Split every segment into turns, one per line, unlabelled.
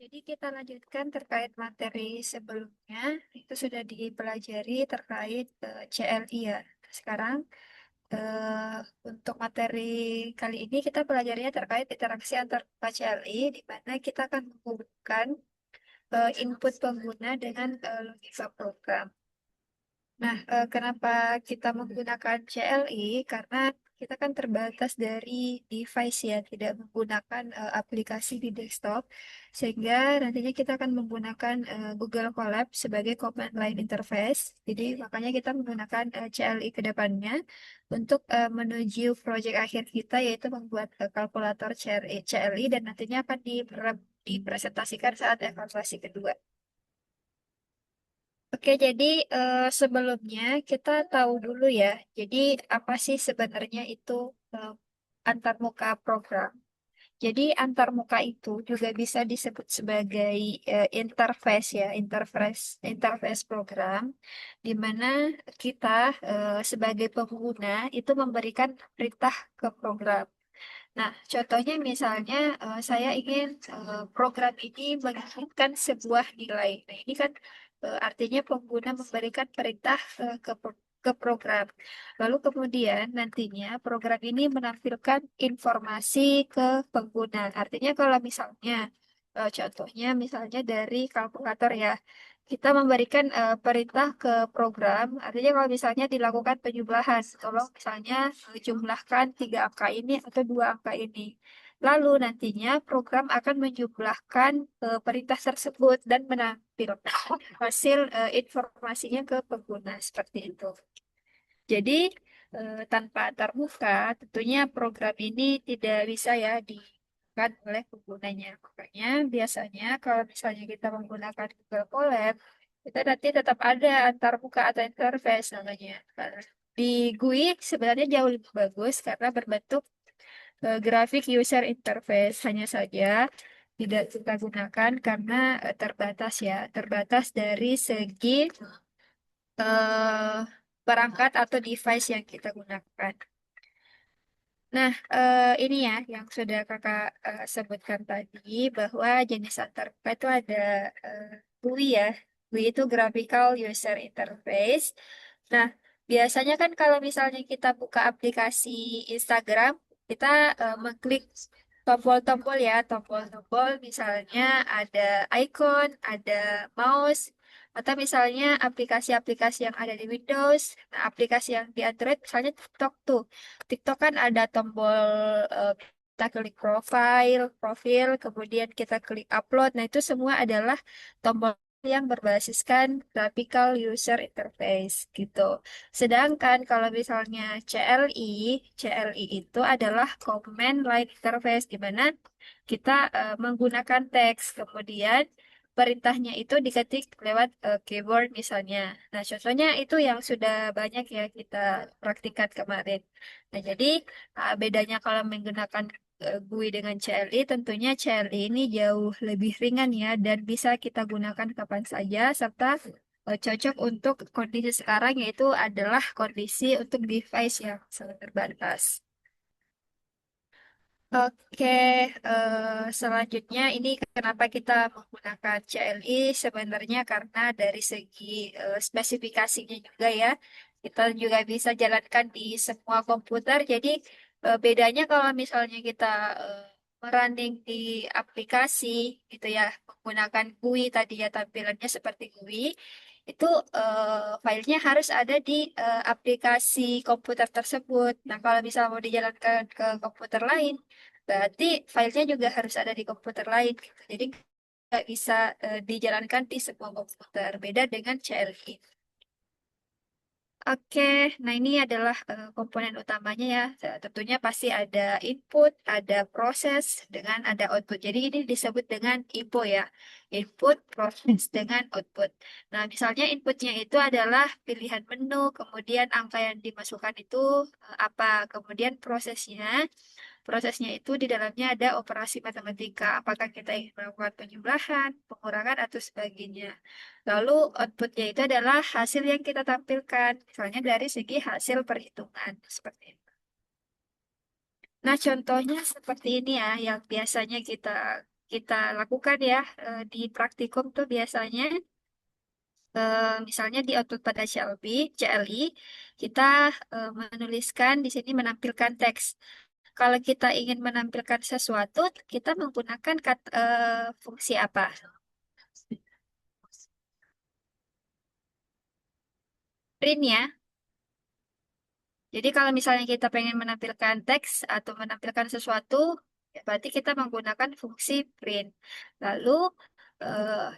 Jadi kita lanjutkan terkait materi sebelumnya, itu sudah dipelajari terkait CLI ya. Sekarang eh, untuk materi kali ini kita pelajarinya terkait interaksi antar CLI, di mana kita akan menghubungkan input pengguna dengan logika program. Nah, kenapa kita menggunakan CLI? Karena kita kan terbatas dari device ya, tidak menggunakan aplikasi di desktop, sehingga nantinya kita akan menggunakan Google Colab sebagai command line interface. Jadi makanya kita menggunakan CLI ke depannya untuk menuju proyek akhir kita, yaitu membuat kalkulator CLI dan nantinya akan dipresentasikan saat evaluasi kedua. Oke, jadi sebelumnya kita tahu dulu ya. Jadi apa sih sebenarnya itu eh, antarmuka program? Jadi antarmuka itu juga bisa disebut sebagai interface ya, interface program, di mana kita sebagai pengguna itu memberikan perintah ke program. Nah, contohnya misalnya saya ingin program ini menginginkan sebuah nilai. Nah, ini kan artinya pengguna memberikan perintah ke program. Lalu kemudian nantinya program ini menampilkan informasi ke pengguna. Artinya kalau misalnya contohnya misalnya dari kalkulator ya, kita memberikan perintah ke program. Artinya kalau misalnya dilakukan penjumlahan, tolong misalnya jumlahkan tiga angka ini atau dua angka ini. Lalu nantinya program akan menjumlahkan perintah tersebut dan menampilkan hasil informasinya ke pengguna seperti itu. Jadi tanpa antarmuka, tentunya program ini tidak bisa ya digunakan oleh penggunanya. Makanya biasanya kalau misalnya kita menggunakan Google Colab, kita nanti tetap ada antarmuka atau interface namanya. Karena di GUI sebenarnya jauh lebih bagus karena berbentuk grafik user interface. Hanya saja tidak kita gunakan karena terbatas ya, terbatas dari segi eh, perangkat atau device yang kita gunakan. Nah, ini ya yang sudah kakak sebutkan tadi bahwa jenis antarmuka itu ada eh, GUI ya. GUI itu Graphical User Interface. Nah, biasanya kan kalau misalnya kita buka aplikasi Instagram, kita mengklik tombol-tombol ya, tombol-tombol misalnya ada icon, ada mouse, atau misalnya aplikasi-aplikasi yang ada di Windows, nah, aplikasi yang di Android misalnya TikTok tuh. TikTok kan ada tombol eh, kita klik profil, kemudian kita klik upload. Nah, itu semua adalah tombol yang berbasiskan graphical user interface gitu. Sedangkan kalau misalnya CLI itu adalah command line interface di mana kita menggunakan teks, kemudian perintahnya itu diketik lewat keyboard misalnya. Nah, contohnya itu yang sudah banyak ya kita praktikkan kemarin. Nah, jadi bedanya kalau menggunakan GUI dengan CLI, tentunya CLI ini jauh lebih ringan ya dan bisa kita gunakan kapan saja serta cocok untuk kondisi sekarang yaitu adalah kondisi untuk device yang sangat terbatas. Oke, selanjutnya ini kenapa kita menggunakan CLI sebenarnya karena dari segi spesifikasinya juga ya, kita juga bisa jalankan di semua komputer. Jadi bedanya kalau misalnya kita eh, merunning di aplikasi gitu ya, menggunakan GUI tadi ya tampilannya seperti GUI, itu filenya harus ada di aplikasi komputer tersebut. Nah, kalau misalnya mau dijalankan ke komputer lain, berarti filenya juga harus ada di komputer lain gitu. Jadi nggak bisa dijalankan di semua komputer. Beda dengan CLI. Oke, nah ini adalah komponen utamanya ya. Tentunya pasti ada input, ada proses, dengan ada output. Jadi ini disebut dengan IPO ya. Input, proses, dengan output. Nah, misalnya inputnya itu adalah pilihan menu, kemudian angka yang dimasukkan itu apa, kemudian prosesnya itu di dalamnya ada operasi matematika. Apakah kita ingin melakukan penjumlahan, pengurangan, atau sebagainya. Lalu outputnya itu adalah hasil yang kita tampilkan, misalnya dari segi hasil perhitungan seperti itu. Nah, contohnya seperti ini ya, yang biasanya kita kita lakukan ya di praktikum tuh biasanya misalnya di output pada CLI, kita menuliskan di sini menampilkan teks. Kalau kita ingin menampilkan sesuatu, kita menggunakan fungsi apa? Print ya. Jadi kalau misalnya kita pengen menampilkan teks atau menampilkan sesuatu, ya berarti kita menggunakan fungsi print. Lalu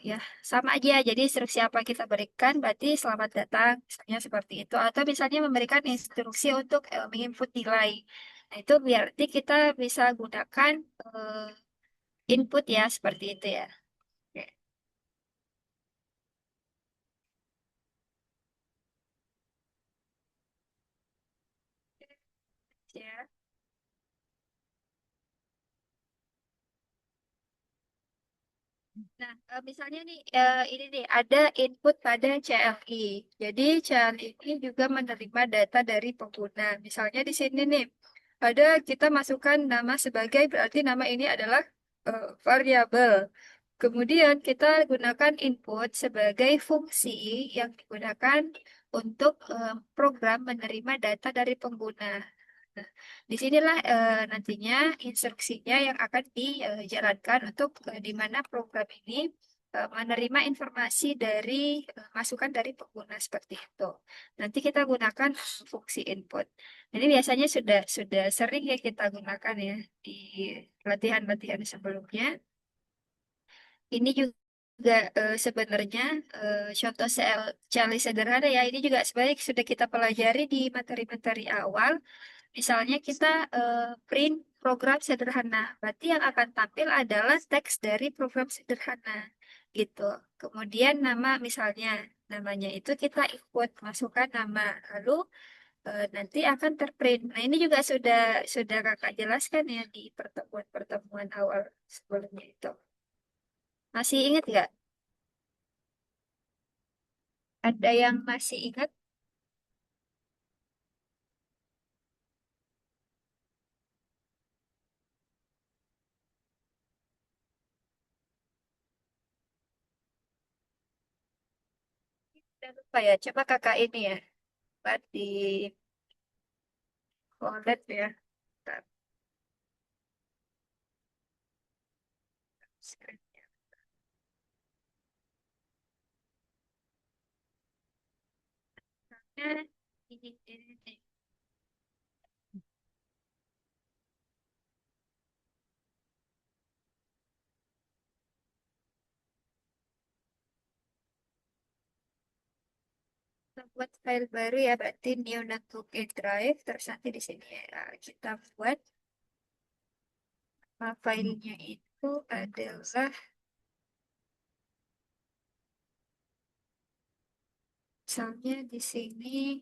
ya sama aja. Jadi instruksi apa yang kita berikan, berarti selamat datang, misalnya seperti itu. Atau misalnya memberikan instruksi untuk menginput nilai. Nah itu berarti kita bisa gunakan input ya, seperti itu ya. Oke. Ya. Nah, misalnya nih, ini nih ada input pada CLI. Jadi CLI ini juga menerima data dari pengguna. Misalnya di sini nih, ada kita masukkan nama sebagai berarti nama ini adalah variabel. Kemudian kita gunakan input sebagai fungsi yang digunakan untuk program menerima data dari pengguna. Nah, disinilah nantinya instruksinya yang akan dijalankan untuk di mana program ini menerima informasi dari masukan dari pengguna seperti itu. Nanti kita gunakan fungsi input. Ini biasanya sudah sering ya kita gunakan ya di latihan-latihan sebelumnya. Ini juga sebenarnya contoh CLI sederhana ya. Ini juga sebenarnya sudah kita pelajari di materi-materi awal. Misalnya kita print program sederhana, berarti yang akan tampil adalah teks dari program sederhana, gitu. Kemudian nama misalnya, namanya itu kita input, masukkan nama, lalu nanti akan terprint. Nah ini juga sudah kakak jelaskan ya di pertemuan-pertemuan awal sebelumnya itu. Masih ingat nggak? Ada yang masih ingat? Udah lupa ya. Coba kakak ini ya, buat di wallet ya. Bentar, screen-nya. Nah, ini. Kita buat file baru ya, berarti new notebook in drive. Terus nanti di sini ya, kita buat filenya itu adalah misalnya di sini.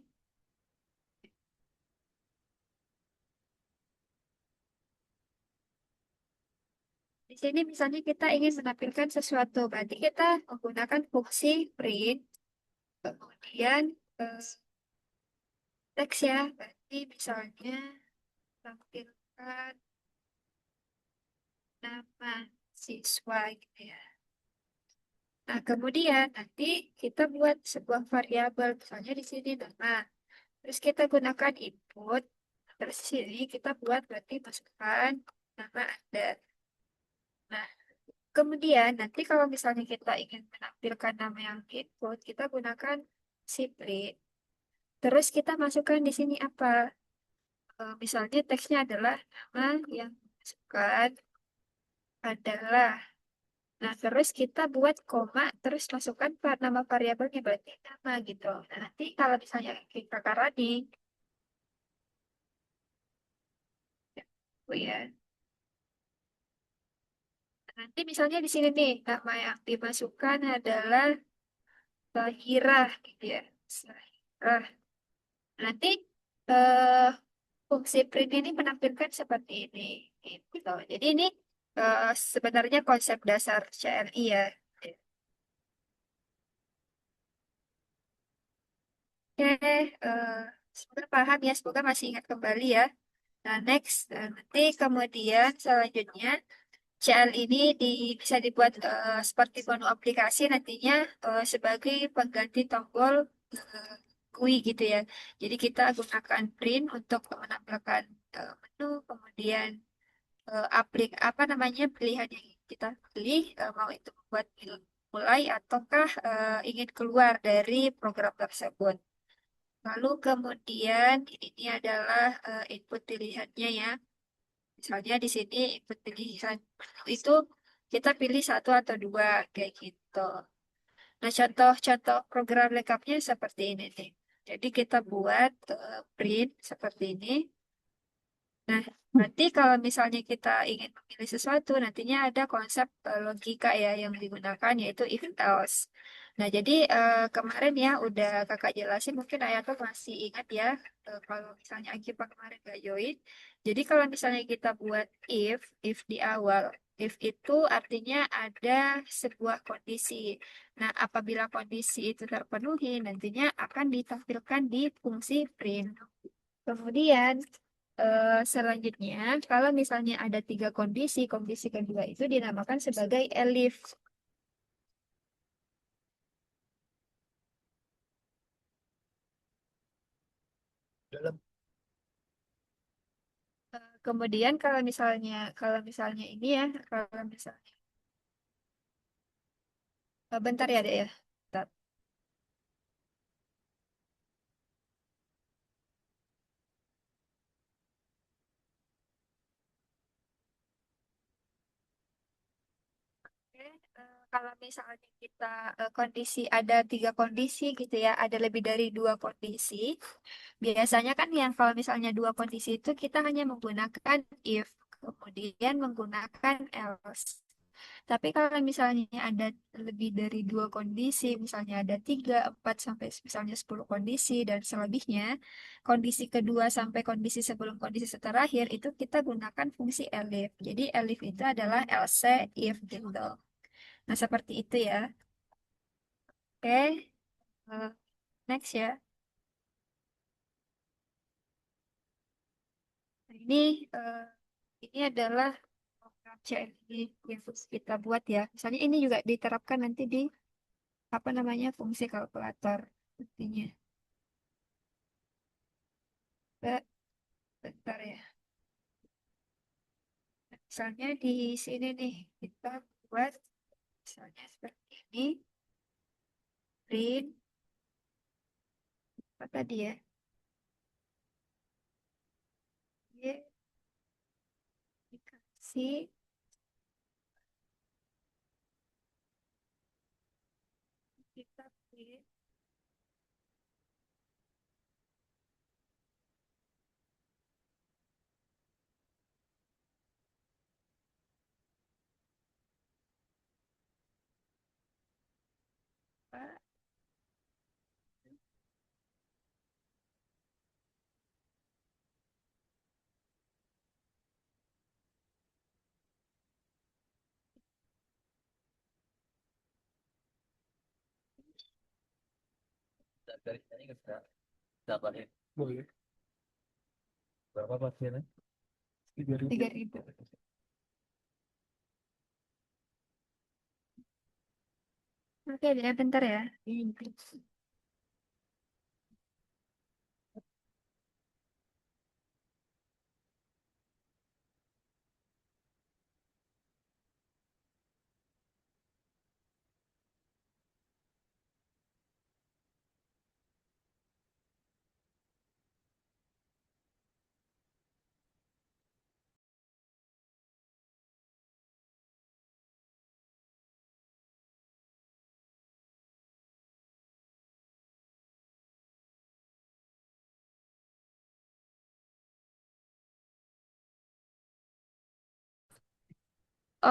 Di sini misalnya kita ingin menampilkan sesuatu, berarti kita menggunakan fungsi print, kemudian eh, teks ya, berarti misalnya tampilkan nama siswa gitu ya. Nah, kemudian nanti kita buat sebuah variabel, misalnya di sini nama. Terus kita gunakan input, terus di sini kita buat berarti masukkan nama Anda. Nah, kemudian nanti kalau misalnya kita ingin menampilkan nama yang input, kita gunakan si print. Terus kita masukkan di sini apa? Misalnya teksnya adalah nama yang masukkan adalah. Nah, terus kita buat koma, terus masukkan nama variabelnya berarti nama gitu. Nah, nanti kalau misalnya kita running, ya, oh ya, nanti misalnya di sini nih, nama yang dimasukkan adalah Zahirah gitu ya. Zahirah. Nanti eh, fungsi print ini menampilkan seperti ini. Gitu. Jadi ini sebenarnya konsep dasar CLI ya. Oke, semoga paham ya, semoga masih ingat kembali ya. Nah, next, nanti kemudian selanjutnya CL ini bisa dibuat seperti menu aplikasi nantinya sebagai pengganti tombol eh, GUI gitu ya. Jadi kita gunakan print untuk menampilkan menu, kemudian apa namanya pilihan yang kita pilih, mau itu membuat mulai ataukah ingin keluar dari program tersebut. Lalu kemudian ini adalah input pilihannya ya. Misalnya di sini input pilihan itu kita pilih satu atau dua kayak gitu. Nah, contoh-contoh program lengkapnya seperti ini nih. Jadi kita buat print seperti ini. Nah, nanti kalau misalnya kita ingin memilih sesuatu, nantinya ada konsep logika ya yang digunakan yaitu if else. Nah, jadi kemarin ya udah kakak jelasin, mungkin ayah tuh masih ingat ya kalau misalnya Akibat kemarin gak join. Jadi kalau misalnya kita buat if di awal, if itu artinya ada sebuah kondisi. Nah, apabila kondisi itu terpenuhi, nantinya akan ditampilkan di fungsi print. Kemudian selanjutnya, kalau misalnya ada tiga kondisi, kondisi kedua itu dinamakan sebagai elif. Kemudian kalau misalnya ini ya, kalau misalnya bentar ya deh ya. Bentar. Oke, kalau misalnya kita kondisi ada tiga kondisi gitu ya, ada lebih dari dua kondisi. Biasanya kan yang kalau misalnya dua kondisi itu kita hanya menggunakan if, kemudian menggunakan else. Tapi kalau misalnya ada lebih dari dua kondisi, misalnya ada tiga, empat sampai misalnya 10 kondisi dan selebihnya, kondisi kedua sampai kondisi sebelum kondisi terakhir itu kita gunakan fungsi elif. Jadi elif itu adalah else if gitu. Nah seperti itu ya. Oke, next ya. Nah, ini adalah program CLI yang kita buat ya. Misalnya ini juga diterapkan nanti di apa namanya fungsi kalkulator intinya. Bentar ya. Misalnya di sini nih, kita buat misalnya seperti ini, print, apa tadi ya? Y, dikasih, kita print, apa,
Garisnya nggak bisa tambahin. Boleh. Berapa pasiennya? 3.000.
3.000. Oke deh, bentar ya. Ini.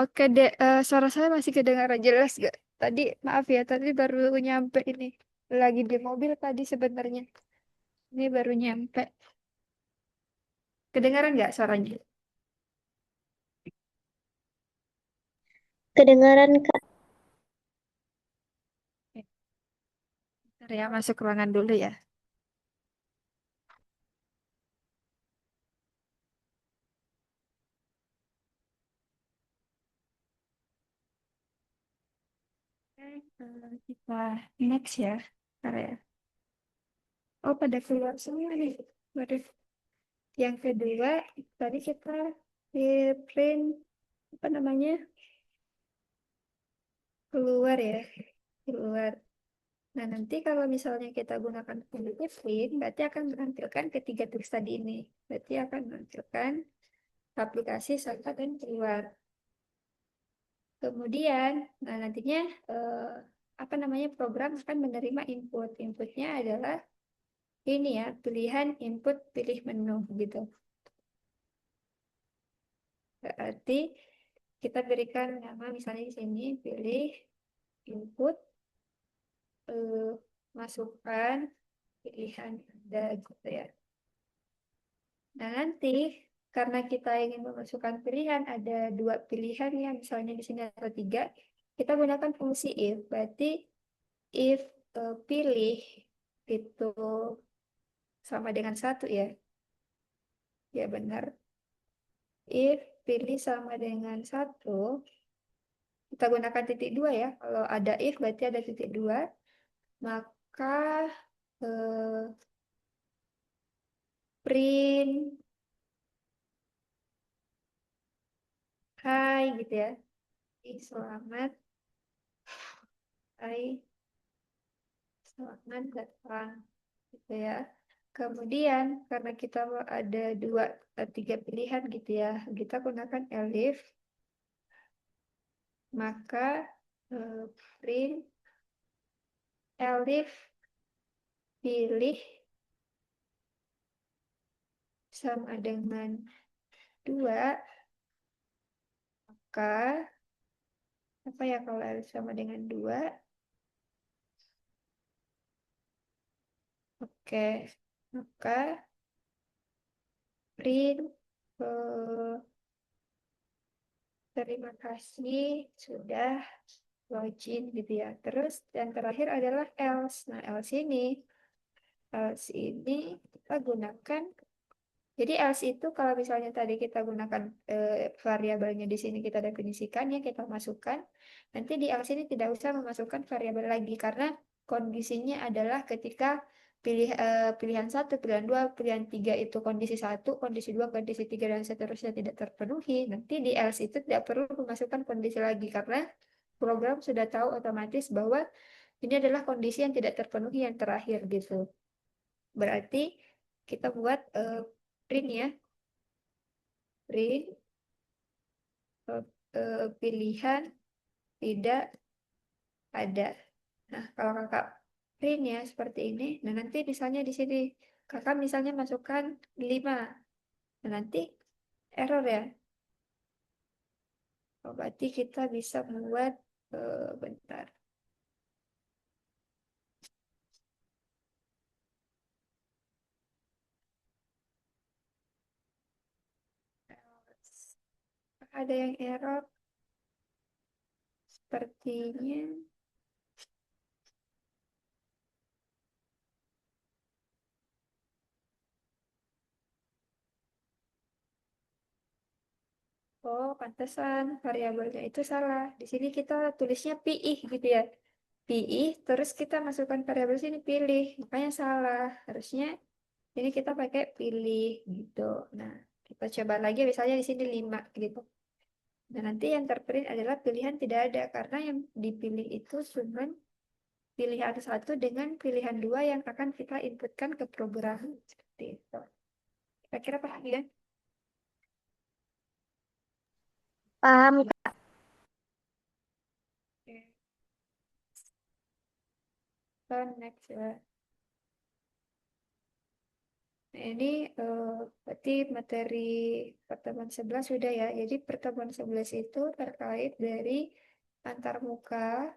Oke deh, suara saya masih kedengaran jelas gak? Tadi, maaf ya, tadi baru nyampe ini. Lagi di mobil tadi sebenarnya. Ini baru nyampe. Kedengaran nggak suaranya?
Kedengaran, Kak.
Eh, Bentar ya, masuk ruangan dulu ya. Kita next ya. Bentar ya. Oh, pada keluar semua nih. Waduh. Yang kedua, tadi kita print apa namanya? Keluar ya. Keluar. Nah, nanti kalau misalnya kita gunakan primitive print, berarti akan menampilkan ketiga teks tadi ini. Berarti akan menampilkan aplikasi serta dan keluar. Kemudian, nah nantinya apa namanya program akan menerima input. Inputnya adalah ini ya, pilihan input pilih menu gitu. Berarti kita berikan nama misalnya di sini pilih input eh, masukkan pilihan Anda gitu ya. Nah, nanti karena kita ingin memasukkan pilihan ada dua pilihan ya, misalnya di sini ada tiga, kita gunakan fungsi if. Berarti if pilih itu sama dengan satu ya. Ya benar. If pilih sama dengan satu, kita gunakan titik dua ya. Kalau ada if berarti ada titik dua. Maka eh, print hai gitu ya. Selamat, hai, selamat datang gitu ya. Kemudian karena kita ada tiga pilihan gitu ya, kita gunakan elif, maka eh, print elif pilih sama dengan dua, maka apa ya kalau elif sama dengan dua? Oke, maka print terima kasih sudah login gitu ya. Terus yang terakhir adalah else. Nah, else ini kita gunakan. Jadi else itu kalau misalnya tadi kita gunakan variabelnya di sini kita definisikan ya kita masukkan. Nanti di else ini tidak usah memasukkan variabel lagi karena kondisinya adalah ketika pilihan satu, pilihan dua, pilihan tiga itu kondisi satu, kondisi dua, kondisi tiga dan seterusnya tidak terpenuhi. Nanti di else itu tidak perlu memasukkan kondisi lagi karena program sudah tahu otomatis bahwa ini adalah kondisi yang tidak terpenuhi yang terakhir gitu. Berarti kita buat print ya, print pilihan tidak ada. Nah, kalau kakak print ya seperti ini, nah nanti misalnya di sini kakak misalnya masukkan 5, nah nanti error ya. Oh, berarti kita bisa membuat bentar. Ada yang error sepertinya. Oh, pantesan variabelnya itu salah. Di sini kita tulisnya pilih gitu ya. Pilih, terus kita masukkan variabel sini pilih. Makanya salah. Harusnya ini kita pakai pilih gitu. Nah, kita coba lagi misalnya di sini 5 gitu. Nah, nanti yang terprint adalah pilihan tidak ada karena yang dipilih itu cuma pilihan satu dengan pilihan dua yang akan kita inputkan ke program seperti itu. Kira-kira paham ya?
Paham.
Oke. Kita next ya. Nah, ini berarti materi pertemuan 11 sudah ya. Jadi pertemuan 11 itu terkait dari antarmuka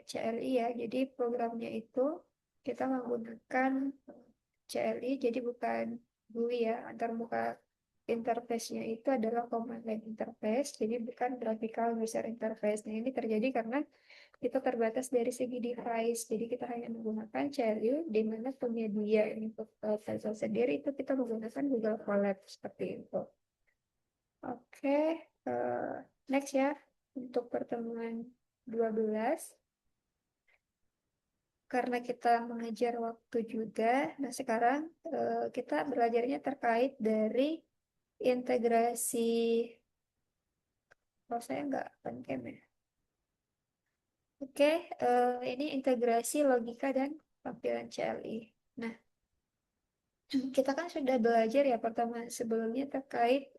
CLI ya. Jadi programnya itu kita menggunakan CLI, jadi bukan GUI ya. Antarmuka interface-nya itu adalah command line interface, jadi bukan graphical user interface. Nah, ini terjadi karena kita terbatas dari segi device, jadi kita hanya menggunakan Cherry, di mana penyedia untuk Telkomsel sendiri itu kita menggunakan Google Colab seperti itu. Oke, next ya untuk pertemuan 12. karena kita mengejar waktu juga, nah sekarang kita belajarnya terkait dari integrasi, kalau saya nggak pancam ya. Oke, ini integrasi logika dan tampilan CLI. Nah, kita kan sudah belajar ya pertama sebelumnya terkait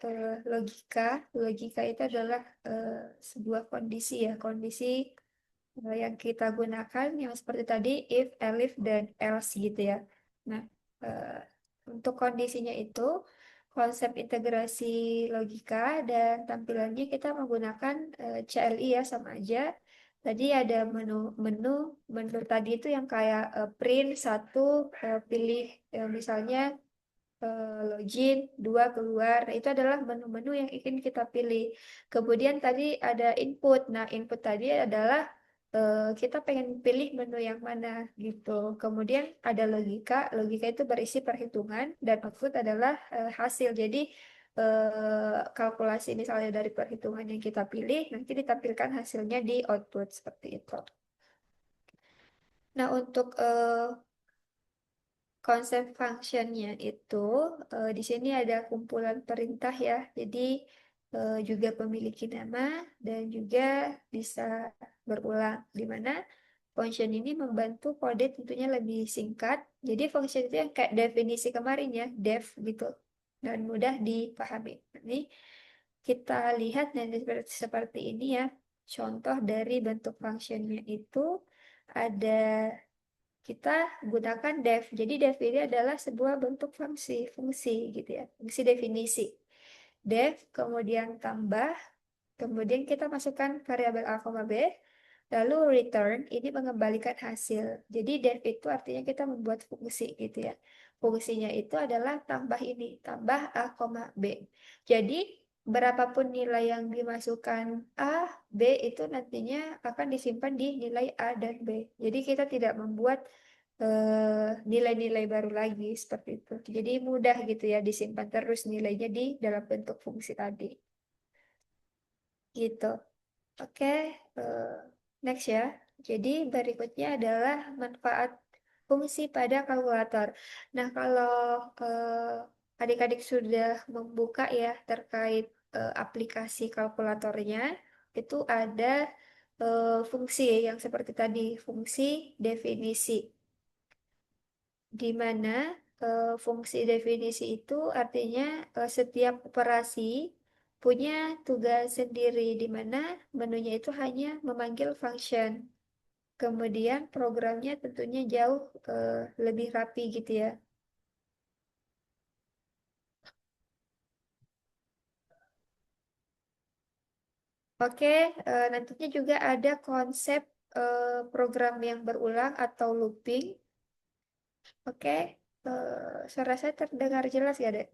logika. Logika itu adalah eh, sebuah kondisi ya, kondisi yang kita gunakan yang seperti tadi if, elif, dan else gitu ya. Nah, eh, untuk kondisinya itu konsep integrasi logika dan tampilannya kita menggunakan CLI ya sama aja. Tadi ada menu menu tadi itu yang kayak print satu, pilih misalnya login, dua keluar. Nah, itu adalah menu-menu yang ingin kita pilih. Kemudian tadi ada input. Nah, input tadi adalah kita pengen pilih menu yang mana gitu. Kemudian ada logika. Logika itu berisi perhitungan dan output adalah hasil. Jadi kalkulasi misalnya dari perhitungan yang kita pilih nanti ditampilkan hasilnya di output seperti itu. Nah, untuk konsep functionnya itu di sini ada kumpulan perintah ya. Jadi juga memiliki nama dan juga bisa berulang. Di mana function ini membantu kode tentunya lebih singkat. Jadi function itu yang kayak definisi kemarin ya, def gitu. Dan mudah dipahami. Ini kita lihat dan seperti ini ya. Contoh dari bentuk functionnya itu ada kita gunakan def. Jadi def ini adalah sebuah bentuk fungsi gitu ya, fungsi definisi. Def, kemudian tambah, kemudian kita masukkan variabel a, b, lalu return, ini mengembalikan hasil. Jadi def itu artinya kita membuat fungsi gitu ya. Fungsinya itu adalah tambah ini, tambah a, b. Jadi berapapun nilai yang dimasukkan A, B itu nantinya akan disimpan di nilai A dan B. Jadi kita tidak membuat nilai-nilai baru lagi seperti itu. Jadi mudah gitu ya disimpan terus nilainya di dalam bentuk fungsi tadi. Gitu. Oke, eh, next ya. Jadi berikutnya adalah manfaat fungsi pada kalkulator. Nah, kalau adik-adik sudah membuka ya terkait aplikasi kalkulatornya, itu ada fungsi yang seperti tadi, fungsi definisi, di mana fungsi definisi itu artinya setiap operasi punya tugas sendiri, di mana menunya itu hanya memanggil function. Kemudian programnya tentunya jauh lebih rapi gitu ya. Oke, nantinya juga ada konsep program yang berulang atau looping. Oke, suara saya terdengar jelas ya, Dek?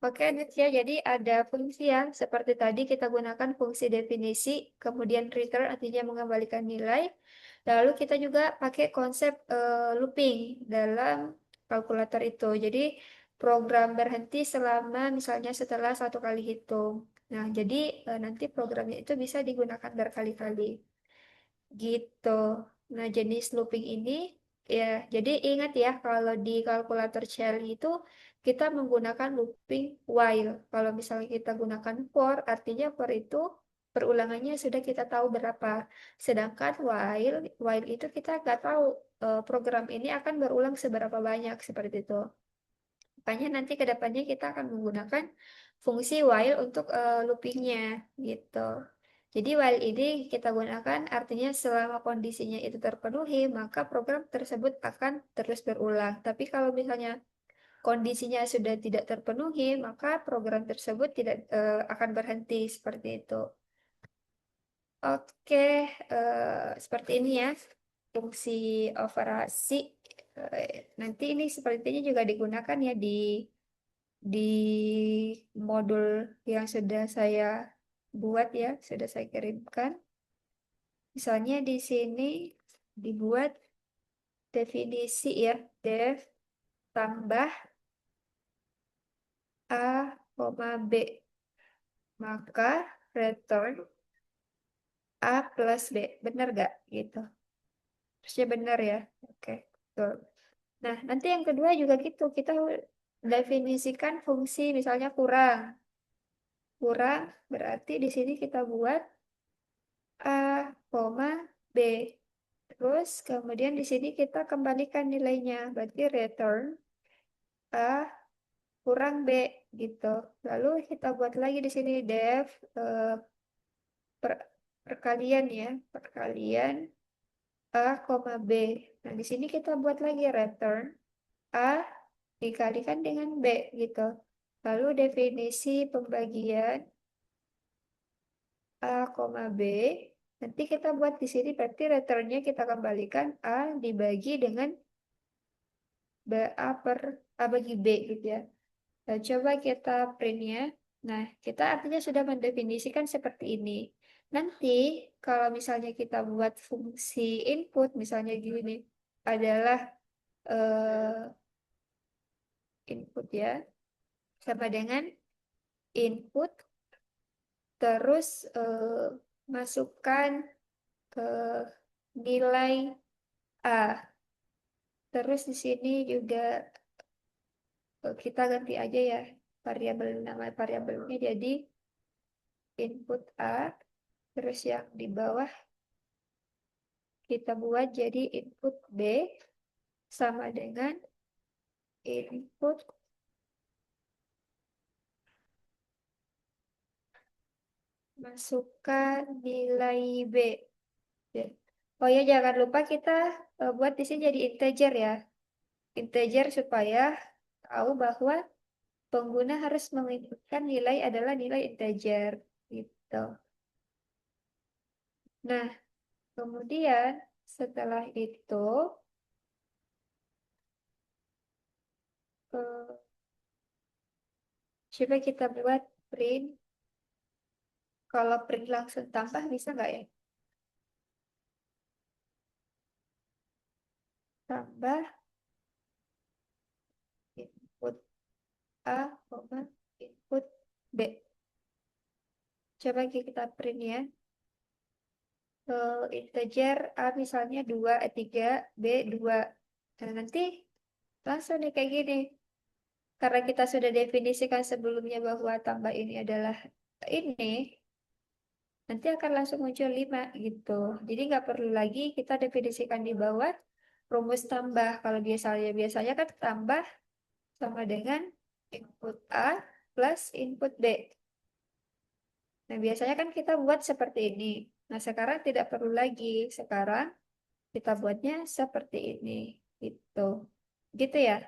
Oke, next ya. Jadi ada fungsi ya, seperti tadi kita gunakan fungsi definisi, kemudian return artinya mengembalikan nilai. Lalu kita juga pakai konsep looping dalam kalkulator itu. Jadi program berhenti selama misalnya setelah satu kali hitung. Nah, jadi nanti programnya itu bisa digunakan berkali-kali. Gitu. Nah, jenis looping ini ya, jadi ingat ya kalau di kalkulator Shelly itu kita menggunakan looping while. Kalau misalnya kita gunakan for, artinya for itu perulangannya sudah kita tahu berapa. Sedangkan while itu kita nggak tahu program ini akan berulang seberapa banyak seperti itu. Makanya nanti ke depannya kita akan menggunakan fungsi while untuk loopingnya gitu. Jadi while ini kita gunakan artinya selama kondisinya itu terpenuhi, maka program tersebut akan terus berulang. Tapi kalau misalnya kondisinya sudah tidak terpenuhi, maka program tersebut tidak akan berhenti seperti itu. Oke, seperti ini ya fungsi operasi. Nanti ini sepertinya juga digunakan ya di modul yang sudah saya buat ya, sudah saya kirimkan. Misalnya di sini dibuat definisi ya, def tambah A, B, maka return A plus B. Benar gak? Gitu. Harusnya benar ya. Oke, betul. Nah, nanti yang kedua juga gitu. Kita definisikan fungsi misalnya kurang. Kurang berarti di sini kita buat A, koma, B. Terus kemudian di sini kita kembalikan nilainya. Berarti return A kurang B gitu. Lalu kita buat lagi di sini def per- perkalian ya. Perkalian A, koma B. Nah, di sini kita buat lagi return A dikalikan dengan B gitu. Lalu definisi pembagian A, koma B. Nanti kita buat di sini berarti returnnya kita kembalikan A dibagi dengan B, A per A bagi B gitu ya. Nah, coba kita printnya. Nah, kita artinya sudah mendefinisikan seperti ini. Nanti kalau misalnya kita buat fungsi input, misalnya gini, adalah input ya, sama dengan input, terus masukkan ke nilai A. Terus di sini juga kita ganti aja ya variabel nama variabelnya jadi input A. Terus yang di bawah kita buat jadi input B sama dengan input masukkan nilai B. Ya. Oh ya, jangan lupa kita buat di sini jadi integer ya. Integer supaya tahu bahwa pengguna harus menginputkan nilai adalah nilai integer gitu. Nah, kemudian setelah itu eh, coba kita buat print. Kalau print langsung tambah bisa nggak ya? Tambah input A, koma, input B. Coba kita print ya. Integer A misalnya 2, 3, B 2. Nah, nanti langsung nih kayak gini. Karena kita sudah definisikan sebelumnya bahwa tambah ini adalah ini, nanti akan langsung muncul 5 gitu. Jadi nggak perlu lagi kita definisikan di bawah rumus tambah. Kalau biasanya biasanya kan tambah sama dengan input A plus input B. Nah, biasanya kan kita buat seperti ini. Nah, sekarang tidak perlu lagi. Sekarang kita buatnya seperti ini. Gitu. Gitu ya.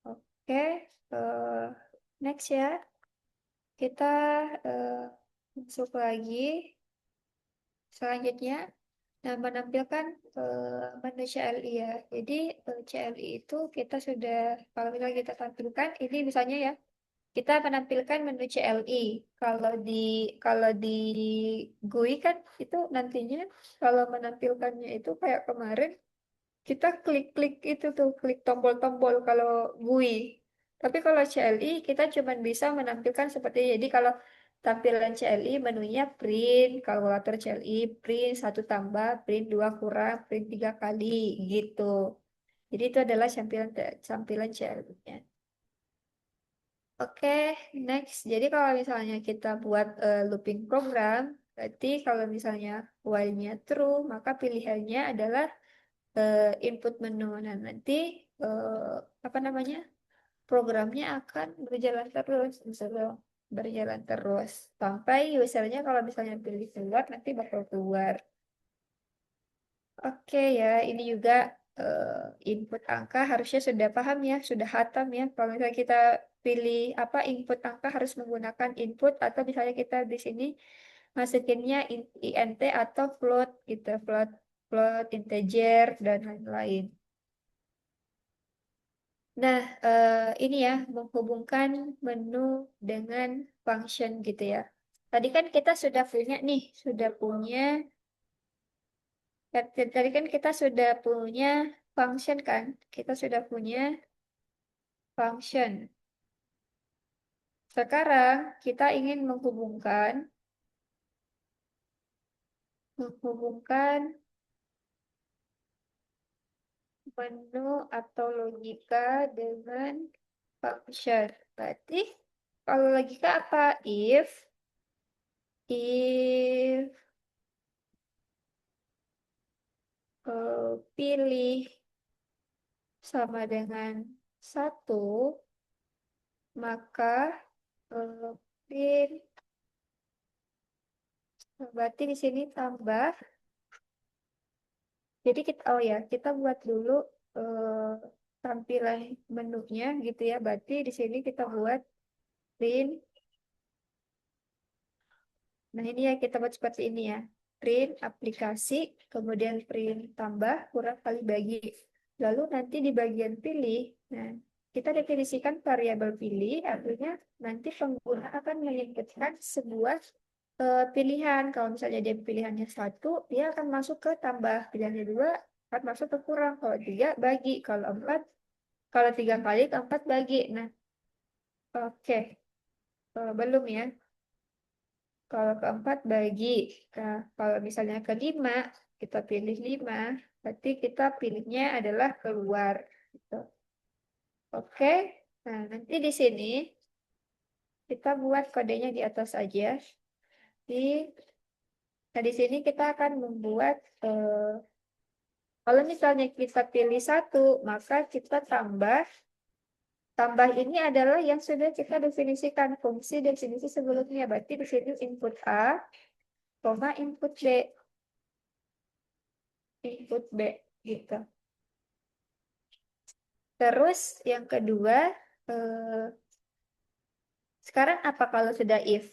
Oke. Next ya. Kita eh, masuk lagi. Selanjutnya, nah menampilkan menu CLI ya. Jadi CLI itu kita sudah, kalau misalnya kita tampilkan, ini misalnya ya, kita menampilkan menu CLI. Kalau di kalau di GUI kan itu nantinya kalau menampilkannya itu kayak kemarin kita klik-klik itu tuh, klik tombol-tombol kalau GUI. Tapi kalau CLI kita cuma bisa menampilkan seperti ini. Jadi kalau tampilan CLI menunya print, kalkulator CLI, print satu tambah, print dua kurang, print tiga kali gitu. Jadi itu adalah tampilan CLI-nya. Oke, next. Jadi kalau misalnya kita buat looping program, berarti kalau misalnya while-nya true, maka pilihannya adalah input menu. Nah, nanti apa namanya? Programnya akan berjalan terus, misalnya berjalan terus sampai usernya kalau misalnya pilih keluar nanti bakal keluar. Oke ya, ini juga eh, input angka harusnya sudah paham ya, sudah hatam ya. Kalau misalnya kita pilih apa input angka harus menggunakan input atau misalnya kita di sini masukinnya int atau float gitu, float, float, integer dan lain-lain. Nah, ini ya menghubungkan menu dengan function gitu ya. Tadi kan kita sudah punya nih, tadi kan kita sudah punya function kan? Kita sudah punya function. Sekarang kita ingin menghubungkan menu atau logika dengan function. Berarti kalau logika apa? If pilih sama dengan 1, maka print. Berarti di sini tambah. Jadi kita buat dulu eh, tampilan menunya gitu ya. Berarti di sini kita buat print. Nah ini ya kita buat seperti ini ya. Print aplikasi, kemudian print tambah kurang kali bagi. Lalu nanti di bagian pilih, nah kita definisikan variabel pilih, artinya nanti pengguna akan menginputkan sebuah pilihan. Kalau misalnya dia pilihannya 1, dia akan masuk ke tambah. Pilihannya 2, akan masuk ke kurang. Kalau 3, bagi. Kalau 3 kali, keempat bagi. Nah, oke. Belum ya. Kalau keempat bagi. Nah, kalau misalnya kelima, kita pilih 5, berarti kita pilihnya adalah keluar. Gitu. Oke. Nah, nanti di sini kita buat kodenya di atas aja. Di, nah, di sini kita akan membuat kalau misalnya kita pilih 1, maka kita tambah. Tambah ini adalah yang sudah kita definisikan fungsi definisi sebelumnya. Berarti di sini input A, koma input B. Input B, gitu. Terus yang kedua, eh, sekarang apa kalau sudah if?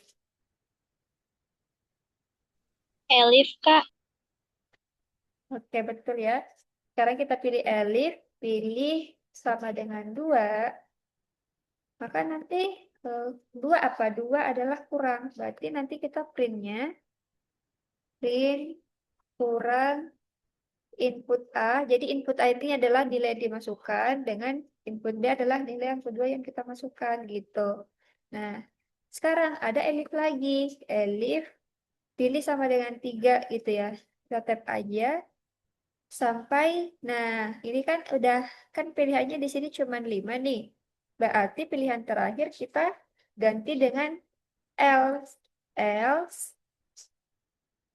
Elif, Kak.
Oke, betul ya. Sekarang kita pilih elif, pilih sama dengan 2. Maka nanti eh, 2 apa? 2 adalah kurang. Berarti nanti kita printnya print kurang input A. Jadi input A ini adalah nilai yang dimasukkan dengan input B adalah nilai yang kedua yang kita masukkan gitu. Nah, sekarang ada elif lagi. Elif pilih sama dengan 3 gitu ya. Kita tap aja sampai, nah ini kan udah, kan pilihannya di sini cuma 5 nih. Berarti pilihan terakhir kita ganti dengan else. Else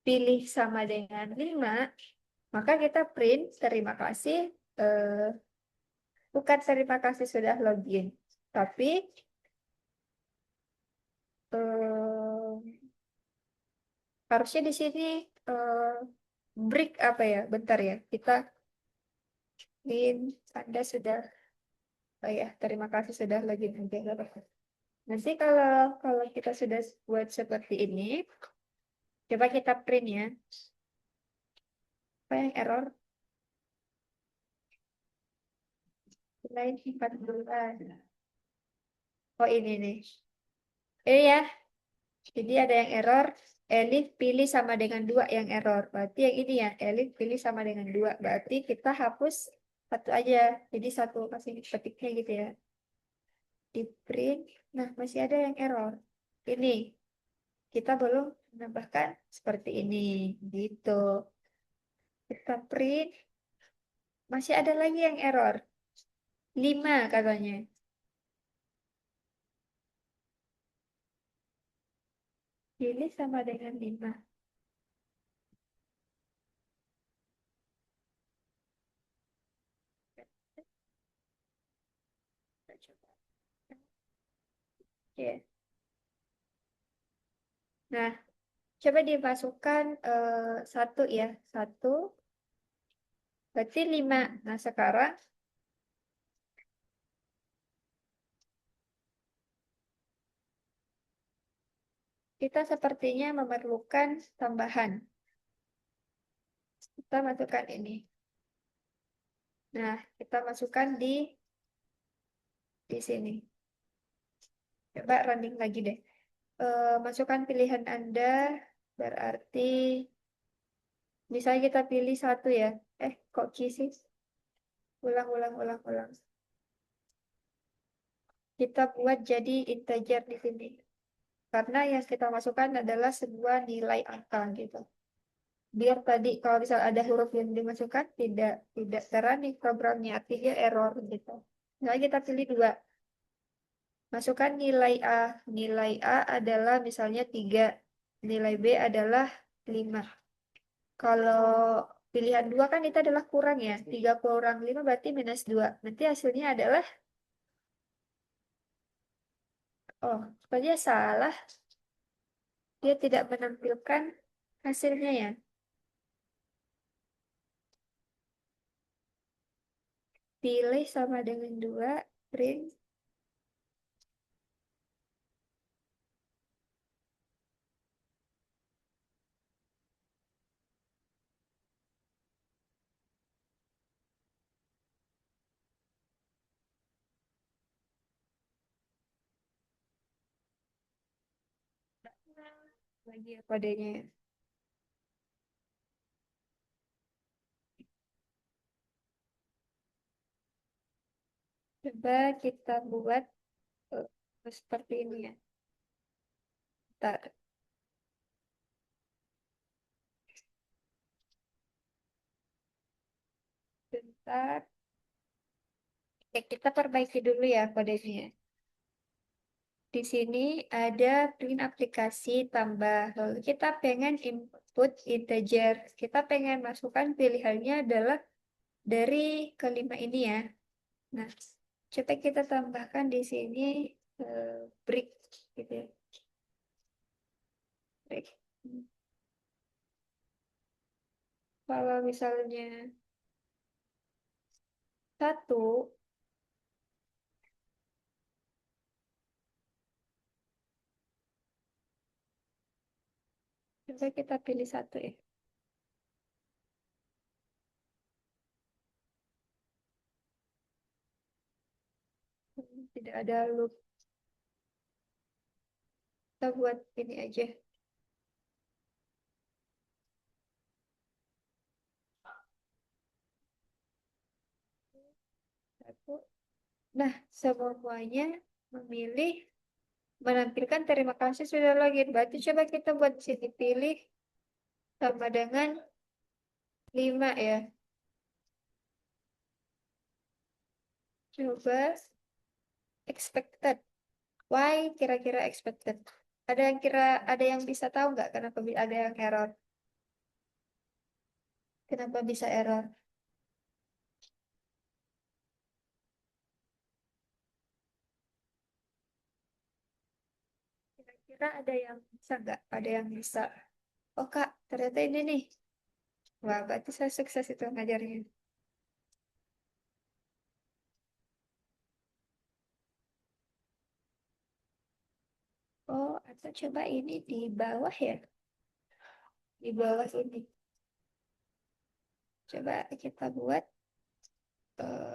pilih sama dengan 5, maka kita print terima kasih, bukan terima kasih sudah login, tapi harusnya di sini break apa ya? Bentar ya, kita print Anda sudah, oh ya, terima kasih sudah login aja. Nggak apa-apa. Nanti kalau kalau kita sudah buat seperti ini, coba kita print ya. Apa yang error? Lain 4 bulan. Oh ini nih. Ya, jadi ada yang error, Elif pilih sama dengan 2 yang error. Berarti yang ini ya, Elif pilih sama dengan 2. Berarti kita hapus 1 aja. Jadi 1 kasih petiknya gitu ya. Di print, nah masih ada yang error. Ini, kita belum menambahkan seperti ini. Gitu. Kita print, masih ada lagi yang error. 5 katanya. Pilih sama dengan 5. Kita coba. Oke. Nah, coba dimasukkan 1 ya. 1, berarti 5. Nah, sekarang kita sepertinya memerlukan tambahan. Kita masukkan ini. Nah, kita masukkan di sini. Coba running lagi deh. Masukkan pilihan Anda, berarti misalnya kita pilih 1 ya. Kok key sih? Ulang, ulang, ulang, ulang. kita buat jadi integer di sini. Karena yang kita masukkan adalah sebuah nilai angka gitu. Biar tadi kalau misal ada huruf yang dimasukkan tidak terani programnya, artinya error gitu. Nah, kita pilih dua. Masukkan nilai A. Nilai A adalah misalnya 3. Nilai B adalah 5. Kalau pilihan 2 kan itu adalah kurang ya. 3 kurang 5 berarti minus 2. Nanti hasilnya adalah, oh, sepertinya salah. Dia tidak menampilkan hasilnya ya. Pilih sama dengan 2. Print. Lagi ya kodenya ya. Coba kita buat seperti ini ya. Bentar, bentar. Oke, kita perbaiki dulu ya kodenya. Di sini ada print aplikasi tambah. Lalu kita pengen input integer. Kita pengen masukkan pilihannya adalah dari kelima ini ya. Nah, coba kita tambahkan di sini break gitu ya. Break. Kalau misalnya 1, coba kita pilih 1 ya. Tidak ada loop. Kita buat ini aja. 1. Nah, semuanya memilih menampilkan terima kasih sudah login. Berarti coba kita buat sini pilih sama dengan 5 ya. Coba expected. Why kira-kira expected? Ada yang bisa tahu nggak kenapa ada yang error? Kenapa bisa error? Kira-kira ada yang bisa nggak? Ada yang bisa. Oh Kak, ternyata ini nih. Wah, berarti saya sukses itu ngajarnya. Oh, atau coba ini di bawah ya. Di bawah ini. Coba kita buat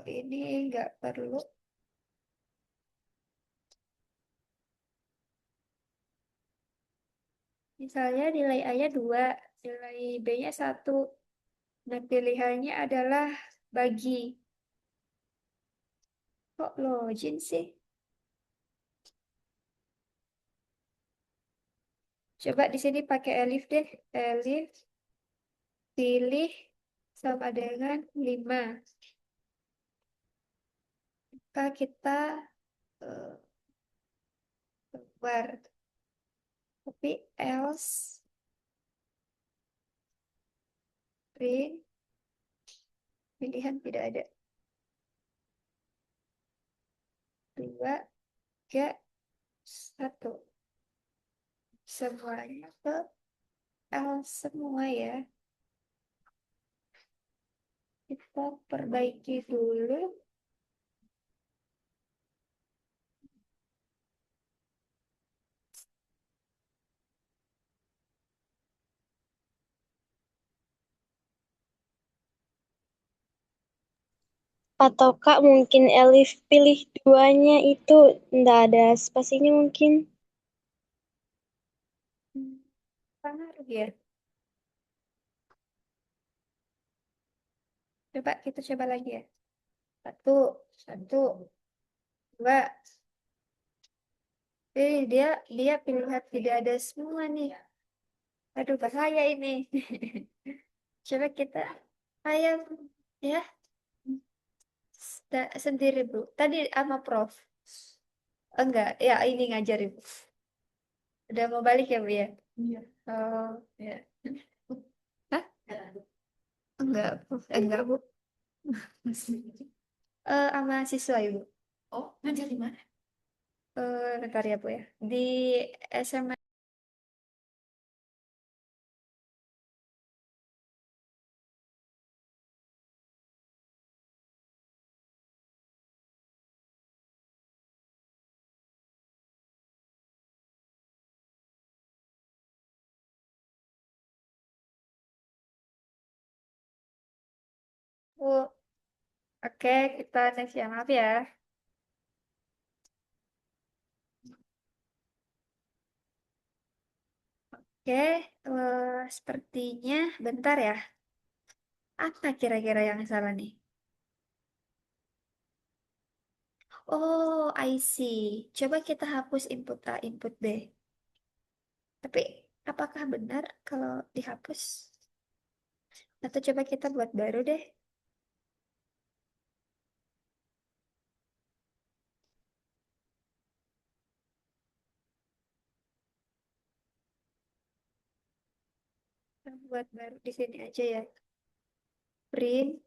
ini nggak perlu. Misalnya nilai A-nya 2, nilai B-nya 1. Nah, pilihannya adalah bagi. Kok login sih? Coba di sini pakai elif deh. Elif, pilih sama dengan 5. Maka kita eh, keluar. Tapi else, print, pilihan tidak ada. 2, 3, 1. Semuanya ke else semua ya. Kita perbaiki dulu.
Atau Kak mungkin Elif pilih duanya itu nggak ada spasinya mungkin.
Hmm, pengaruh ya. Kita coba lagi ya. 1, 1, 2. Dia pilihan tidak ada semua nih. Aduh, bahaya ini. Coba kita ayam ya sendiri, Bu. Tadi sama Prof. Enggak, ya ini ngajar Ibu. Udah mau balik ya, Bu ya? Iya. Oh, ya. Hah? Enggak, Bu. Enggak, Bu. Sama siswa Ibu. Oh, ngajar di mana? Bentar ya, Bu ya. Di SMA. Bu. Oke, kita next ya. Maaf ya. Oke, sepertinya bentar ya. Apa kira-kira yang salah nih? Oh, I see. Coba kita hapus input A, input B. Tapi apakah benar kalau dihapus? Atau coba kita buat baru deh. Kita buat baru di sini aja ya. Print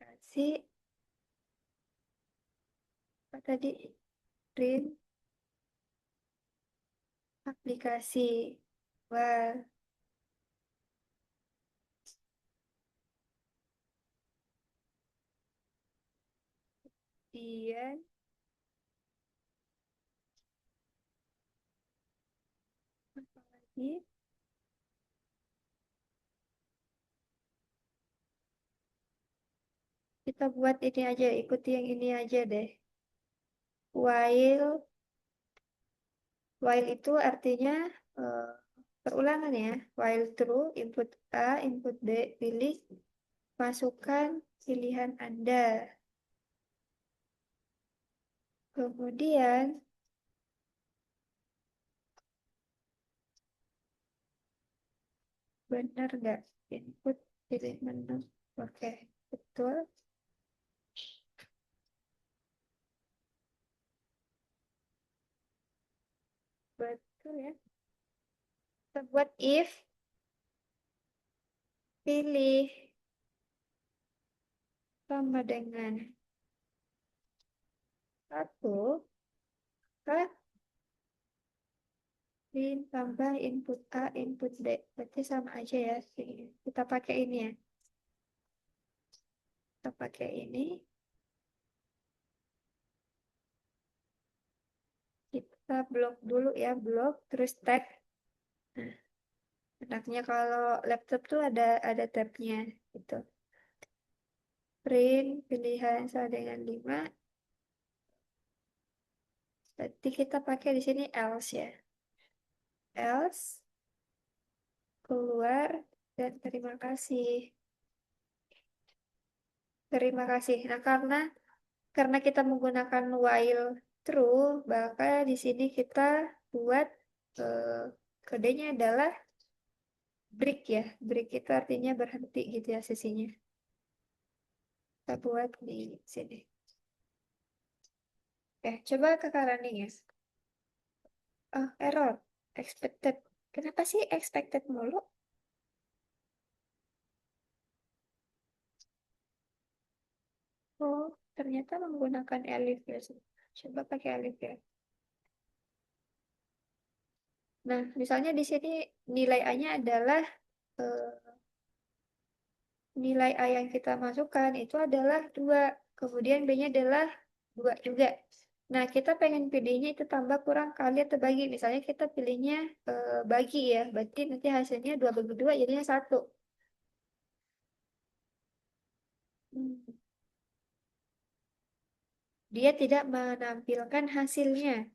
kasih apa tadi? Print aplikasi. Wah, iya. Apa lagi? Kita buat ini aja, ikuti yang ini aja deh. While itu artinya eh, perulangan ya. While true, input A, input B, pilih, masukkan pilihan Anda. Kemudian, benar nggak? Input, pilih menu. Oke, betul. Betul ya. Kita buat if, pilih, sama dengan satu, tambah input A, input B. Berarti sama aja ya. Kita pakai ini ya. Kita pakai ini. Kita blok dulu ya, blok. Terus tag. Nah, enaknya kalau laptop tuh ada tabnya. Gitu. Print, pilihan sama dengan 5. Berarti kita pakai di sini else ya. Else, keluar, dan terima kasih. Terima kasih. Nah, karena kita menggunakan while true, maka di sini kita buat eh, kodenya adalah break ya. Break itu artinya berhenti gitu ya sesinya. Kita buat di sini. Coba kakak running ya. Oh, error. Expected. Kenapa sih expected mulu? Oh, ternyata menggunakan elif ya. Coba pakai elif ya. Nah, misalnya di sini nilai A-nya adalah eh, nilai A yang kita masukkan itu adalah 2. Kemudian B-nya adalah 2 juga. Nah, kita pengen pilihnya itu tambah kurang kali atau bagi. Misalnya kita pilihnya bagi ya. Berarti nanti hasilnya 2 bagi 2 jadinya 1. Hmm. Dia tidak menampilkan hasilnya.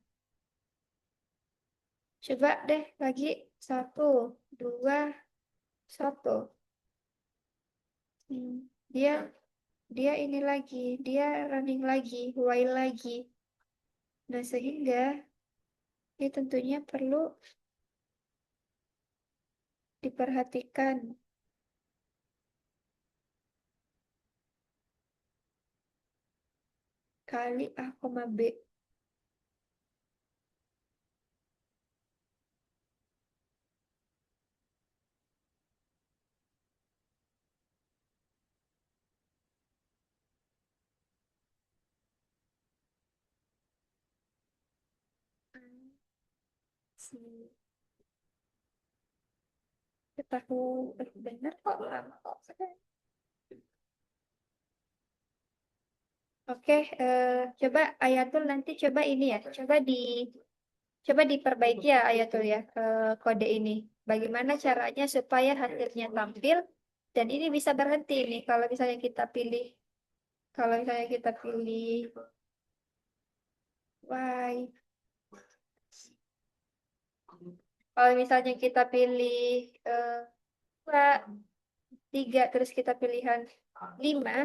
Coba deh bagi 1, 2, 1. Dia dia ini lagi, dia running lagi, while lagi. Nah, sehingga dia tentunya perlu diperhatikan kali A, koma B. Si ketahui benar kok lama kok. Oke, coba Ayatul nanti coba ini ya, coba diperbaiki ya Ayatul ya kode ini. Bagaimana caranya supaya hasilnya tampil dan ini bisa berhenti nih kalau misalnya kita pilih Y, kalau misalnya kita pilih eh, 2, 3, terus kita pilihan 5.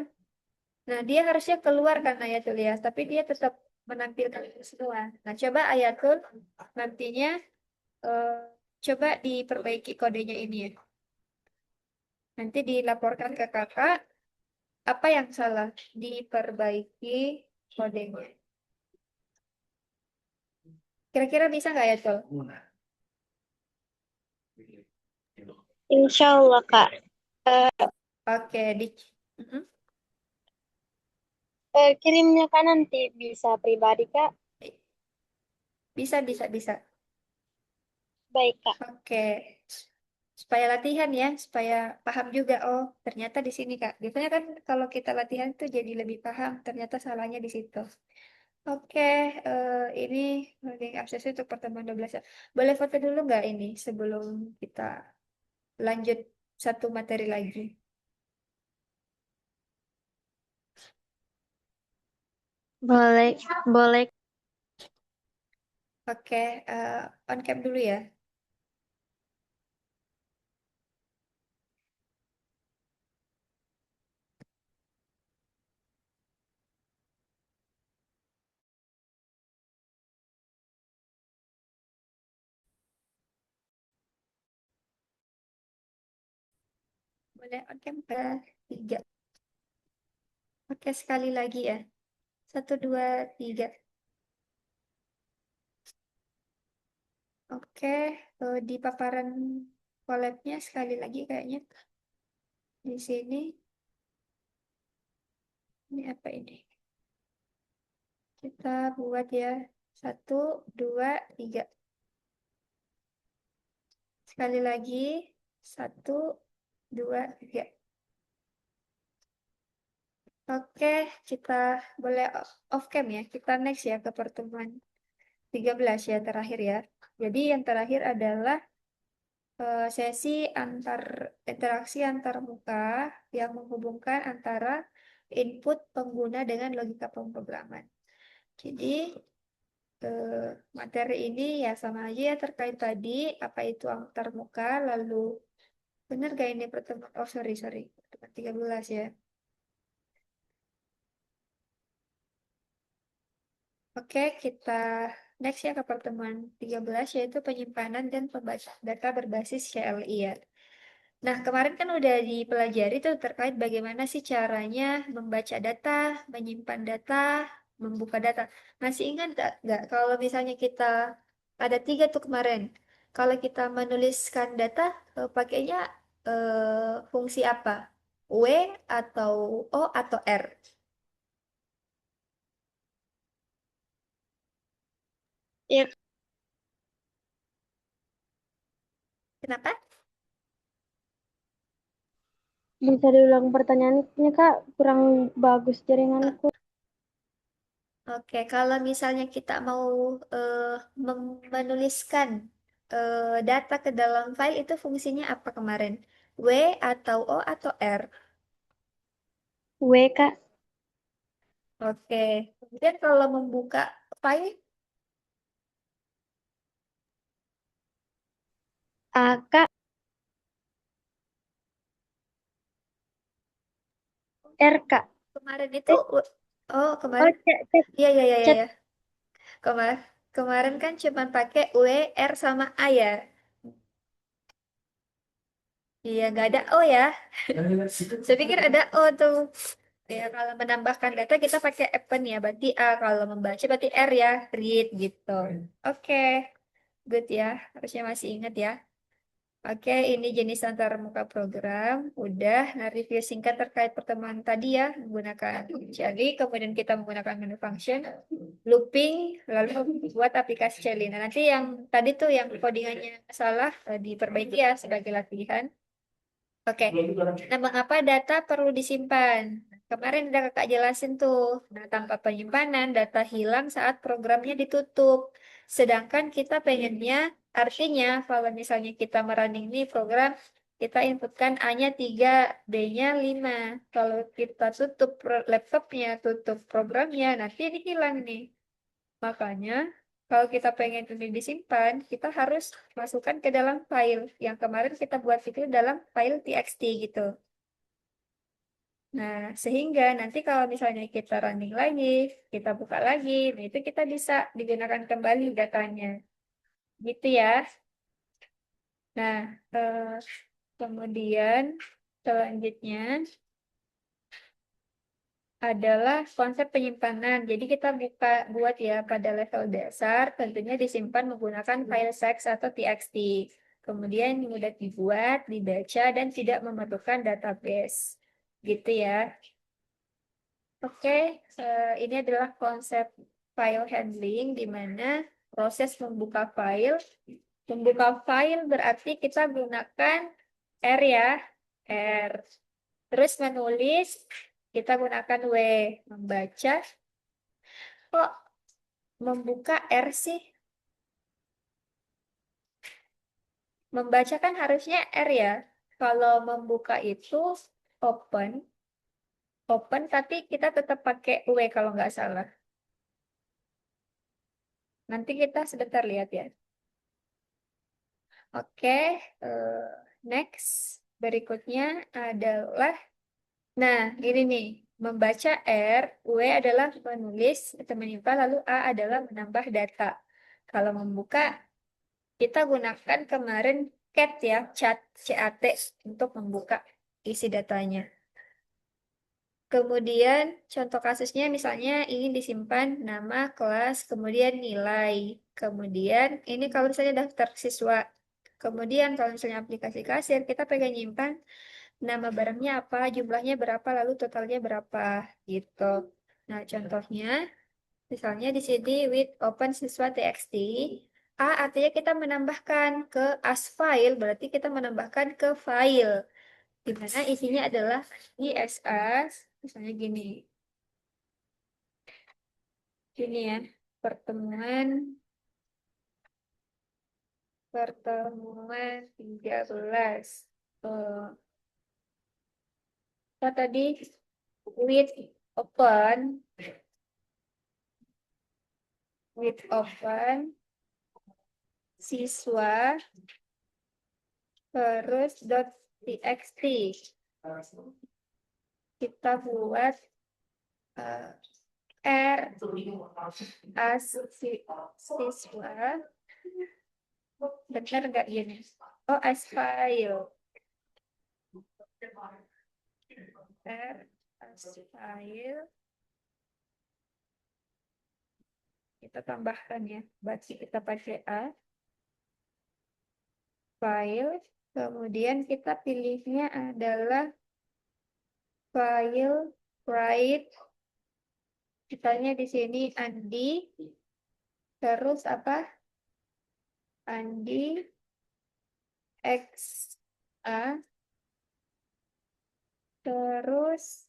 Nah, dia harusnya keluar kan Ayatul ya, tapi dia tetap menampilkan itu semua. Nah, coba Ayatul nantinya eh, coba diperbaiki kodenya ini ya. Nanti dilaporkan ke kakak apa yang salah, diperbaiki kodenya. Kira-kira bisa nggak ya, Tol?
Insya Allah, Kak.
Oke, Mhm.
Kirimnya kan nanti bisa pribadi, Kak.
Bisa, bisa, bisa.
Baik, Kak.
Oke. Supaya latihan ya, supaya paham juga. Oh, ternyata di sini, Kak. Biasanya kan kalau kita latihan tuh jadi lebih paham, ternyata salahnya di situ. Oke, ini link akses untuk pertemuan 12. Boleh foto dulu nggak ini sebelum kita lanjut satu materi lagi?
Boleh, boleh.
Oke, on cam dulu ya. Boleh on cam ke 3. Oke, sekali lagi ya. Satu, dua, tiga. Oke, di paparan collab-nya sekali lagi kayaknya. Di sini, ini apa ini? Kita buat ya. Satu, dua, tiga. Sekali lagi. Satu, dua, tiga. Oke, kita boleh off cam ya. Kita next ya ke pertemuan 13 ya terakhir ya. Jadi yang terakhir adalah sesi interaksi antar muka yang menghubungkan antara input pengguna dengan logika pemrograman. Jadi eh, materi ini ya sama aja ya terkait tadi apa itu antar muka lalu benar gak ini pertemuan oh sorry pertemuan 13 ya. Oke, kita next ya ke pertemuan 13 yaitu penyimpanan dan pembacaan data berbasis CLI ya. Nah, kemarin kan udah dipelajari tuh terkait bagaimana sih caranya membaca data, menyimpan data, membuka data. Masih ingat nggak kalau misalnya kita ada 3 tuh kemarin. Kalau kita menuliskan data, pakainya fungsi apa? W atau O atau R?
Ya,
Kenapa?
bisa diulang pertanyaannya, Kak. Kurang bagus jaringanku.
Oke, kalau misalnya kita mau eh, menuliskan data ke dalam file itu fungsinya apa kemarin? W atau O atau R?
W, Kak.
Oke, kemudian kalau membuka file,
A, Kak. R, Kak.
Kemarin itu, oh
Oh,
kemarin,
chat,
iya iya iya iya.
chat.
Iya. Kemarin kan cuma pakai W, R sama A ya. Iya, nggak ada O ya. Saya pikir ada O tuh. Ya, kalau menambahkan data kita pakai append ya, berarti A. Kalau membaca berarti R ya, read gitu. Oke, good ya. Harusnya masih ingat ya. Oke, ini jenis antarmuka program. Udah, nah review singkat terkait pertemuan tadi ya, menggunakan Jelly, kemudian kita menggunakan menu function, looping, lalu buat aplikasi Jelly. Nah, nanti yang tadi tuh yang codingannya salah, diperbaiki ya sebagai latihan. Oke, nah mengapa data perlu disimpan? Kemarin udah kakak jelasin tuh. Nah, tanpa penyimpanan, data hilang saat programnya ditutup. Sedangkan kita pengennya, artinya kalau misalnya kita merunning nih program, kita inputkan A-nya 3, B-nya 5. Kalau kita tutup laptopnya, tutup programnya, nanti ini hilang nih. Makanya, kalau kita pengen ini disimpan, kita harus masukkan ke dalam file. Yang kemarin kita buat itu dalam file txt gitu. Nah, sehingga nanti kalau misalnya kita running lagi, kita buka lagi, nah itu kita bisa digunakan kembali datanya. Gitu ya. Nah, kemudian selanjutnya adalah konsep penyimpanan. Jadi kita buat ya pada level dasar, tentunya disimpan menggunakan file text atau txt. Kemudian mudah dibuat, dibaca, dan tidak memerlukan database. Gitu ya. Oke, ini adalah konsep file handling di mana proses membuka file. Membuka file berarti kita gunakan R ya, R. Terus menulis, kita gunakan W. Membaca, kok membuka R sih? Membaca kan harusnya R ya. Kalau membuka itu open, open tapi kita tetap pakai W kalau nggak salah. Nanti kita sebentar lihat ya. Oke, eh, next. Berikutnya adalah, nah ini nih, membaca R, W adalah menulis atau menyimpan, lalu A adalah menambah data. Kalau membuka, kita gunakan kemarin CAT untuk membuka isi datanya. Kemudian contoh kasusnya misalnya ingin disimpan nama, kelas, kemudian nilai. Kemudian ini kalau misalnya daftar siswa. Kemudian kalau misalnya aplikasi kasir, kita pengen nyimpan nama barangnya apa, jumlahnya berapa, lalu totalnya berapa gitu. Nah, contohnya misalnya di sini with open siswa txt, A artinya kita menambahkan ke as file, berarti kita menambahkan ke file di mana isinya adalah ISS, misalnya gini ya, pertemuan pertemuan 13. Eh, tadi with open siswa terus txt. Kita buat eh, R as siswa, benar nggak gini? Oh, as file. R as file. Kita tambahkan ya. Berarti kita pakai A. File. Kemudian kita pilihnya adalah file write. Misalnya di sini Andi. Terus apa? Andi X A. Terus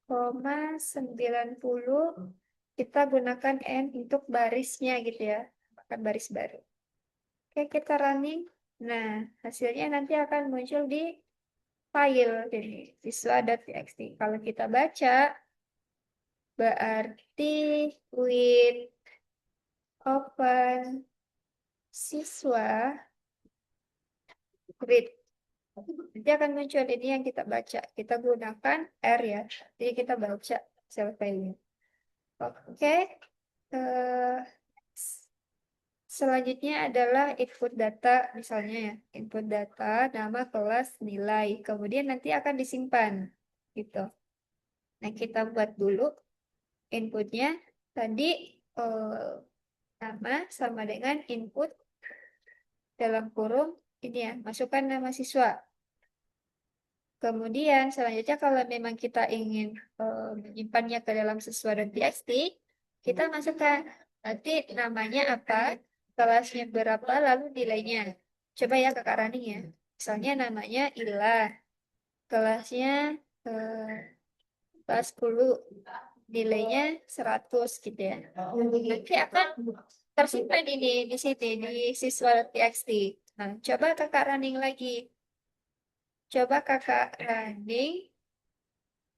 koma 90. Kita gunakan N untuk barisnya gitu ya. Akan baris baru. Oke, kita running. Nah, hasilnya nanti akan muncul di file. Jadi, siswa.txt. Kalau kita baca, berarti with open siswa read. Nanti akan muncul ini yang kita baca. Kita gunakan R ya. Jadi kita baca sel filenya. Oke. Eh, Selanjutnya adalah input data, misalnya ya. Input data, nama, kelas, nilai. Kemudian nanti akan disimpan. Gitu. Nah, kita buat dulu inputnya. Tadi eh, nama sama dengan input dalam kurung ini ya, masukkan nama siswa. Kemudian selanjutnya kalau memang kita ingin menyimpannya ke dalam siswa.txt, kita masukkan nanti namanya apa, kelasnya berapa, lalu nilainya. Coba ya Kakak Rani ya. Misalnya namanya Ila, kelasnya eh, kelas 10, nilainya 100 gitu ya. Nanti akan tersimpan ini di sini di siswa.txt. Nah, coba Kakak running lagi. Coba Kakak running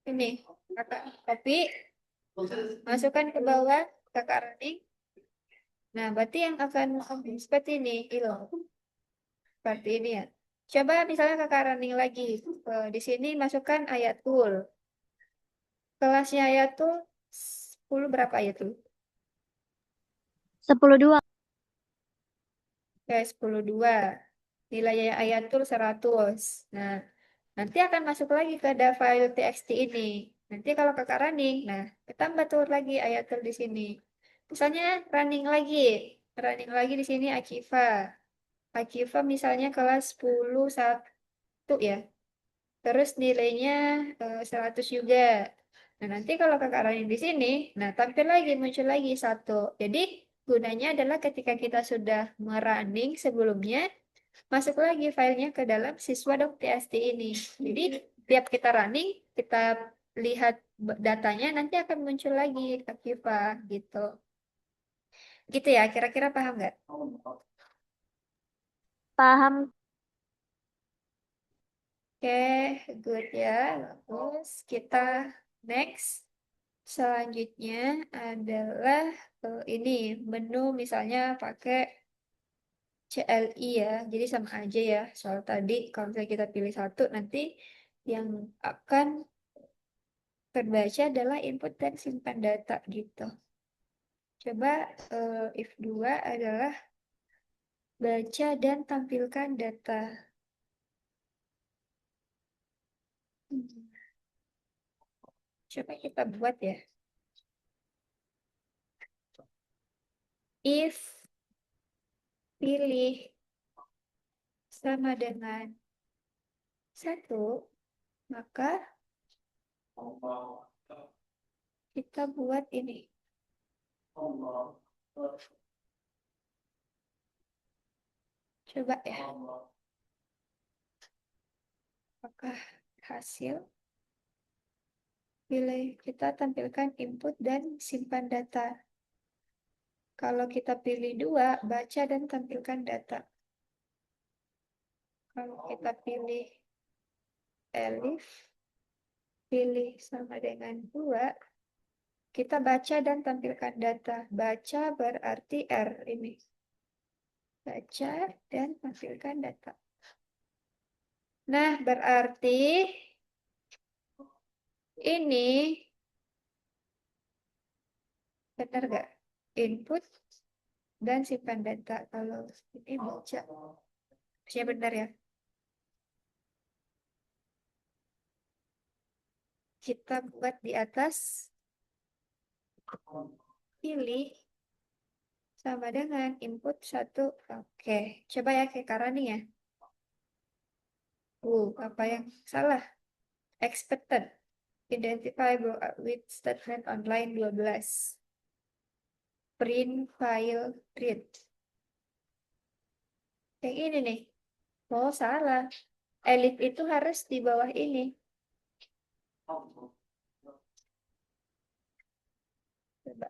ini. Kakak copy, masukkan ke bawah, Kakak running. Nah, berarti yang akan seperti ini, ilo. Seperti ini ya. Coba misalnya Kakak running lagi. Di sini masukkan Ayatul. Kelasnya Ayatul 10 berapa Ayatul?
10-2.
Kayak 10,2. Nilai Ayatul 100. Nah, nanti akan masuk lagi ke file txt ini. Nanti kalau kakak running, nah, tambah tuh lagi Ayatul di sini. Misalnya running lagi. Running lagi di sini Akiva. Akiva misalnya kelas 10,1 ya. Terus nilainya 100 juga. Nah, nanti kalau kakak running di sini, nah tampil lagi, muncul lagi satu. Jadi, gunanya adalah ketika kita sudah merunning sebelumnya, masuk lagi filenya ke dalam siswa.txt ini. Jadi, tiap kita running, kita lihat datanya, nanti akan muncul lagi Akiva gitu. Gitu ya, kira-kira paham nggak?
Paham.
Oke, good ya. Terus kita next. Selanjutnya adalah ini menu misalnya pakai CLI ya. Jadi sama aja ya. Soal tadi kalau misalnya kita pilih satu nanti yang akan terbaca adalah input dan simpan data gitu. Coba if 2 adalah baca dan tampilkan data. Hmm, Coba kita buat ya. If pilih sama dengan satu, maka kita buat ini. Coba ya, apakah hasil? Pilih, kita tampilkan input dan simpan data. Kalau kita pilih dua, baca dan tampilkan data. Kalau kita pilih Elif, pilih sama dengan dua, kita baca dan tampilkan data. Baca berarti R ini. Baca dan tampilkan data. Nah, berarti ini benar nggak? Input dan simpan data. Kalau ini baca. Harusnya benar ya. Kita buat di atas. Pilih sama dengan input satu. Oke, coba ya kayak Karani ya. Apa yang salah? Expected. Identify with statement online 12. Print file read. Yang ini nih. Oh, salah. Elif itu harus di bawah ini. Coba.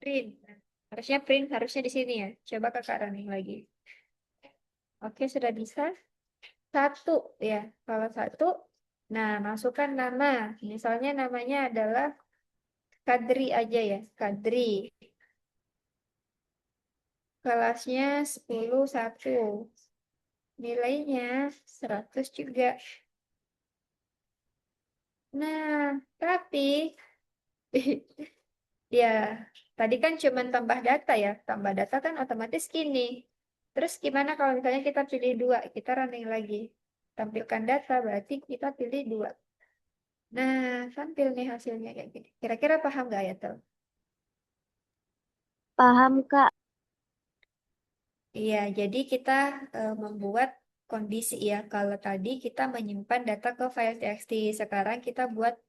Print. Harusnya print, harusnya di sini ya. Coba kakak running lagi. Oke, sudah bisa. satu ya. Kalau satu, nah masukkan nama. Misalnya namanya adalah Kadri aja ya, Kadri. Kelasnya 10 1. Nilainya 100 juga. Nah, tapi ya tadi kan cuma tambah data ya. Tambah data kan otomatis gini. Terus gimana kalau misalnya kita pilih dua, kita running lagi. Tampilkan data berarti kita pilih dua. Nah, tampil nih hasilnya kayak gini. Kira-kira paham nggak ya, tuh?
Paham, Kak.
Iya, jadi kita membuat kondisi ya. Kalau tadi kita menyimpan data ke file txt, sekarang kita buat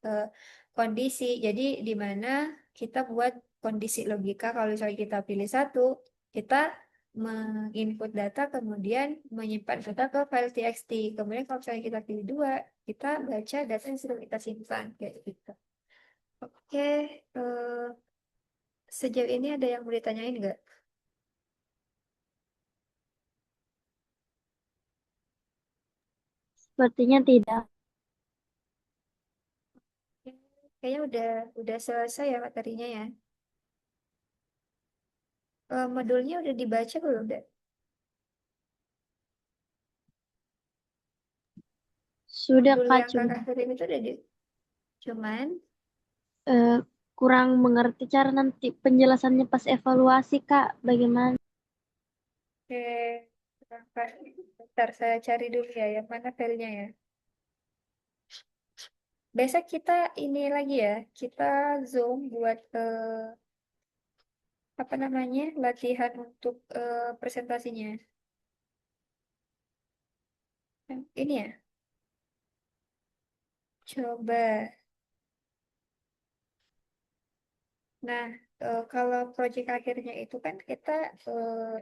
kondisi. Jadi di mana kita buat kondisi logika. Kalau misalnya kita pilih satu, kita menginput data, kemudian menyimpan data ke file txt. Kemudian kalau misalnya kita pilih dua, kita baca data yang sudah kita simpan kayak gitu. Oke, sejauh ini ada yang mau ditanyain nggak?
Sepertinya tidak.
Kayaknya udah selesai ya materinya ya. Modulnya udah dibaca belum, Dek?
Sudah,
Modul
Kak.
yang
Cuma
kakak kirim itu udah cuman,
eh, kurang mengerti cara nanti penjelasannya pas evaluasi, Kak. Bagaimana?
eh, kakak, bentar saya cari dulu ya, yang mana filenya ya. Besok kita ini lagi ya, kita Zoom buat apa namanya, latihan untuk presentasinya. Ini ya, coba. Nah, kalau proyek akhirnya itu kan kita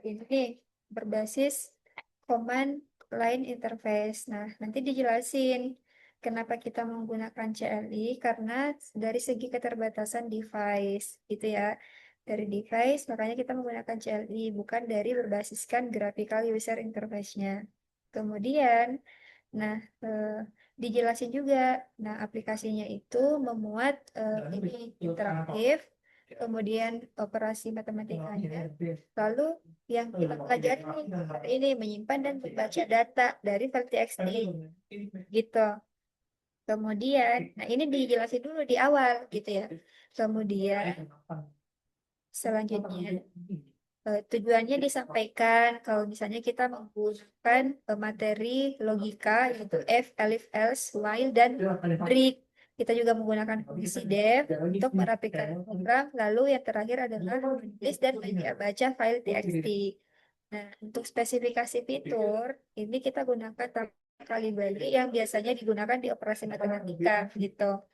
ini nih, berbasis command line interface. Nah, nanti dijelasin kenapa kita menggunakan CLI karena dari segi keterbatasan device gitu ya. Dari device makanya kita menggunakan CLI bukan dari berbasiskan graphical user interface-nya. Kemudian, nah, dijelasin juga. Nah, aplikasinya itu memuat ini interaktif, kemudian operasi matematikanya. Lalu yang kita pelajari ini menyimpan dan membaca data dari file txt gitu. Kemudian, nah ini dijelasin dulu di awal gitu ya. Kemudian selanjutnya tujuannya disampaikan kalau misalnya kita menggunakan materi logika yaitu if, elif, else, while, dan break. Kita juga menggunakan fungsi def untuk merapikan program. Lalu yang terakhir adalah menulis dan baca file txt. Nah, untuk spesifikasi fitur, ini kita gunakan kali bagi yang biasanya digunakan di operasi matematika gitu.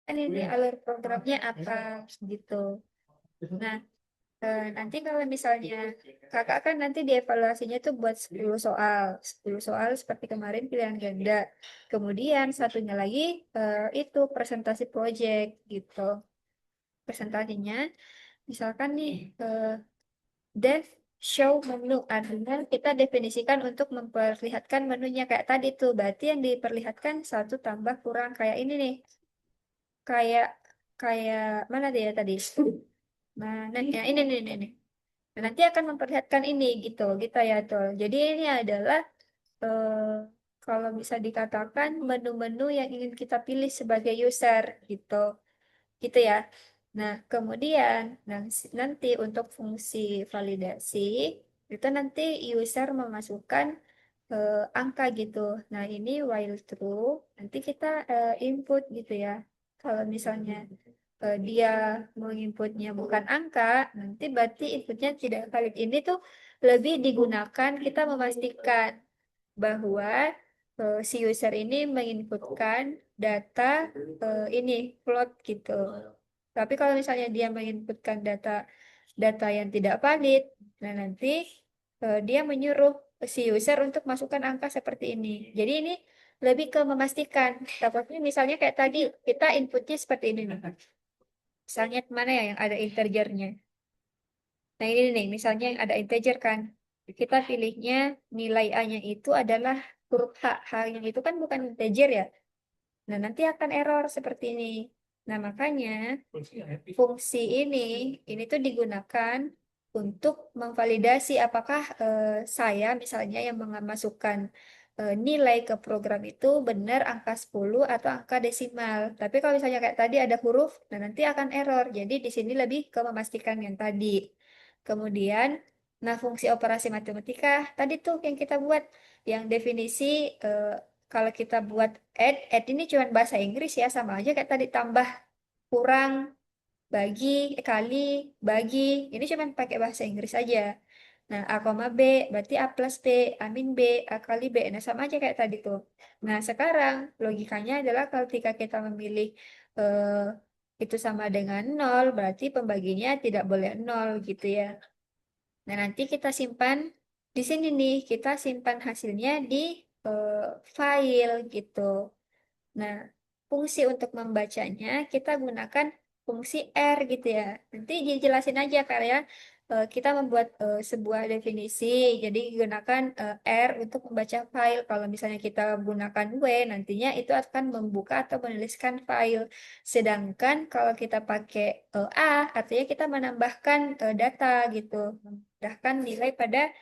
Kan ini alur programnya apa gitu. Nah, nanti kalau misalnya kakak kan nanti dievaluasinya tuh buat 10 soal. 10 soal seperti kemarin pilihan ganda. Kemudian satunya lagi itu presentasi project gitu. Presentasinya misalkan nih dev show menu. Artinya kita definisikan untuk memperlihatkan menunya kayak tadi tuh. Berarti yang diperlihatkan satu tambah kurang kayak ini nih. Kayak kayak mana dia tadi? Nah, ya ini nih, nih, nih. Nah, nanti akan memperlihatkan ini gitu, gitu ya tuh. Jadi ini adalah eh, kalau bisa dikatakan menu-menu yang ingin kita pilih sebagai user gitu, gitu ya. Nah, kemudian nanti untuk fungsi validasi itu nanti user memasukkan angka gitu. Nah, ini while true, nanti kita input gitu ya. Kalau misalnya dia menginputnya bukan angka, nanti berarti inputnya tidak valid. Ini tuh lebih digunakan kita memastikan bahwa si user ini menginputkan data ini float gitu. Tapi kalau misalnya dia menginputkan data data yang tidak valid, nah nanti dia menyuruh si user untuk masukkan angka seperti ini. Jadi ini lebih ke memastikan. Takutnya misalnya kayak tadi kita inputnya seperti ini nih. Misalnya mana ya yang ada integernya. Nah ini nih, misalnya yang ada integer kan. kita pilihnya nilai A-nya itu adalah huruf H. H yang itu kan bukan integer ya. Nah, nanti akan error seperti ini. Nah, makanya fungsi ini tuh digunakan untuk memvalidasi apakah saya misalnya yang memasukkan nilai ke program itu benar angka 10 atau angka desimal. Tapi kalau misalnya kayak tadi ada huruf, nah nanti akan error. Jadi di sini lebih ke memastikan yang tadi. Kemudian, nah fungsi operasi matematika tadi tuh yang kita buat, yang definisi eh, kalau kita buat add ini cuma bahasa Inggris ya, sama aja kayak tadi tambah, kurang, bagi, kali, bagi. Ini cuma pakai bahasa Inggris aja. Nah, A koma B berarti A plus B, A min B, A kali B. Nah, sama aja kayak tadi tuh. Nah, sekarang logikanya adalah ketika kita memilih eh, itu sama dengan nol, berarti pembaginya tidak boleh nol gitu ya. Nah, nanti kita simpan di sini nih, kita simpan hasilnya di eh, file gitu. Nah, fungsi untuk membacanya kita gunakan fungsi R gitu ya. Nanti dijelasin aja Kak ya. Kita membuat sebuah definisi, jadi gunakan R untuk membaca file. Kalau misalnya kita gunakan W, nantinya itu akan membuka atau menuliskan file. Sedangkan kalau kita pakai A, artinya kita menambahkan data gitu, menambahkan nilai pada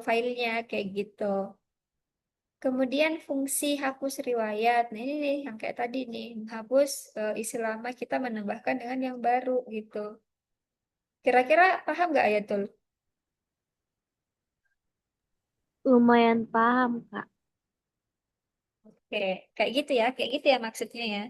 filenya kayak gitu. Kemudian fungsi hapus riwayat. Nah, ini nih yang kayak tadi nih, menghapus isi lama kita menambahkan dengan yang baru gitu. Kira-kira paham nggak Ayatul?
Lumayan paham, Kak.
Oke, kayak gitu ya maksudnya ya.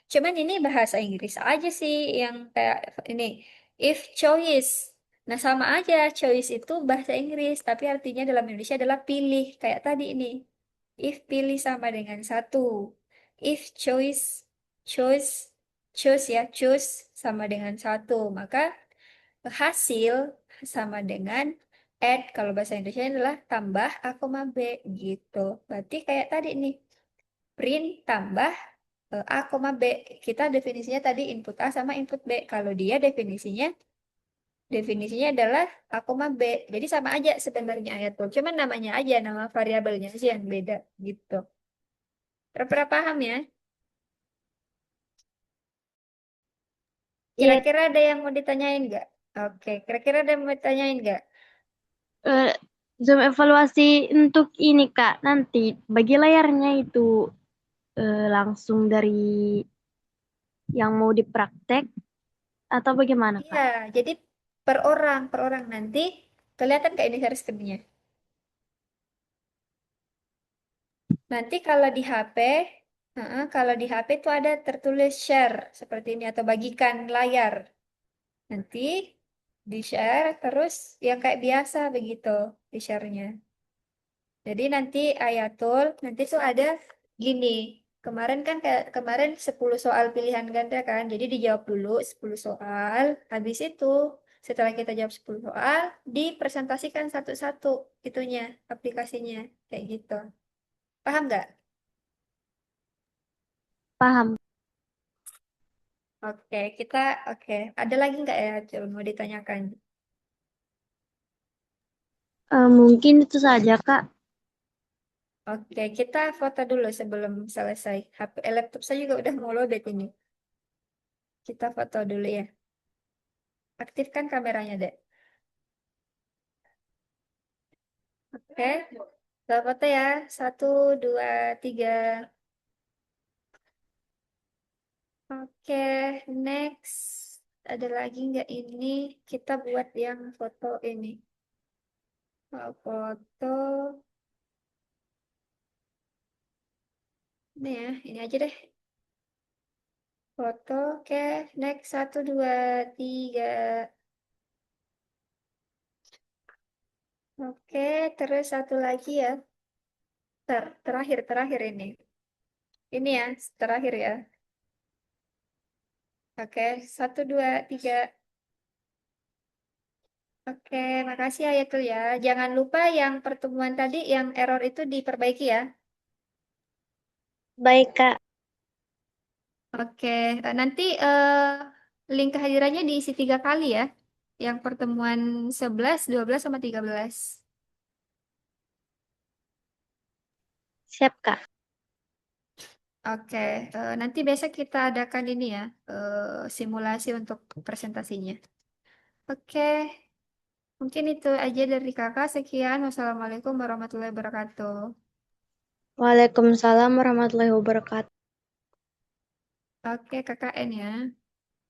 Cuman ini bahasa Inggris aja sih yang kayak ini. If choice. Nah, sama aja. Choice itu bahasa Inggris, tapi artinya dalam Indonesia adalah pilih. Kayak tadi ini. If pilih sama dengan satu. If choice, choose, choose ya, choose sama dengan satu. Maka hasil sama dengan add. Kalau bahasa Indonesia adalah tambah A, koma B gitu. Berarti kayak tadi nih print tambah A, B. Kita definisinya tadi input A sama input B. Kalau dia definisinya adalah A, B. Jadi sama aja sebenarnya Ayatul. Cuman namanya aja, nama variabelnya sih yang beda gitu. Pernah paham ya?
Iya,
Kira-kira ada yang mau ditanyain nggak? Oke, kira-kira ada yang mau ditanyain nggak?
eh, Zoom evaluasi untuk ini, Kak. Nanti bagi layarnya itu langsung dari yang mau dipraktek atau bagaimana,
Iya,
Kak?
jadi per orang nanti kelihatan kayak ini share screen-nya. Nanti kalau di HP, kalau di HP itu ada tertulis share seperti ini atau bagikan layar. Nanti di-share terus yang kayak biasa begitu di-share-nya. Jadi nanti Ayatul, nanti tuh ada gini. Kemarin kan kayak kemarin 10 soal pilihan ganda kan. Jadi dijawab dulu 10 soal. Habis itu setelah kita jawab 10 soal, dipresentasikan satu-satu itunya, aplikasinya. Kayak gitu. Paham nggak?
Paham.
Oke, kita oke. Ada lagi nggak ya, Cul, mau ditanyakan?
Mungkin itu saja, Kak.
Oke, kita foto dulu sebelum selesai. HP, laptop saya juga udah mau lowbat ini. Kita foto dulu ya. Aktifkan kameranya, Dek. Oke, kita foto ya. Satu, dua, tiga. Oke, next. Ada lagi nggak ini? Kita buat yang foto ini. Foto. Ini ya, ini aja deh. Foto, oke. Next, satu, dua, tiga. Oke, terus satu lagi ya. Terakhir ini. Ini ya, terakhir ya. Oke, satu, dua, tiga. Oke, makasih ya Yatul ya. Jangan lupa yang pertemuan tadi, yang error itu diperbaiki ya.
Baik, Kak.
Oke, nanti link kehadirannya diisi 3 kali ya. Yang pertemuan 11, 12, sama 13.
Siap, Kak.
Oke, nanti besok kita adakan ini ya, simulasi untuk presentasinya. Oke, mungkin itu aja dari kakak. Sekian, wassalamualaikum warahmatullahi wabarakatuh.
Waalaikumsalam warahmatullahi wabarakatuh.
Oke, KKN ya.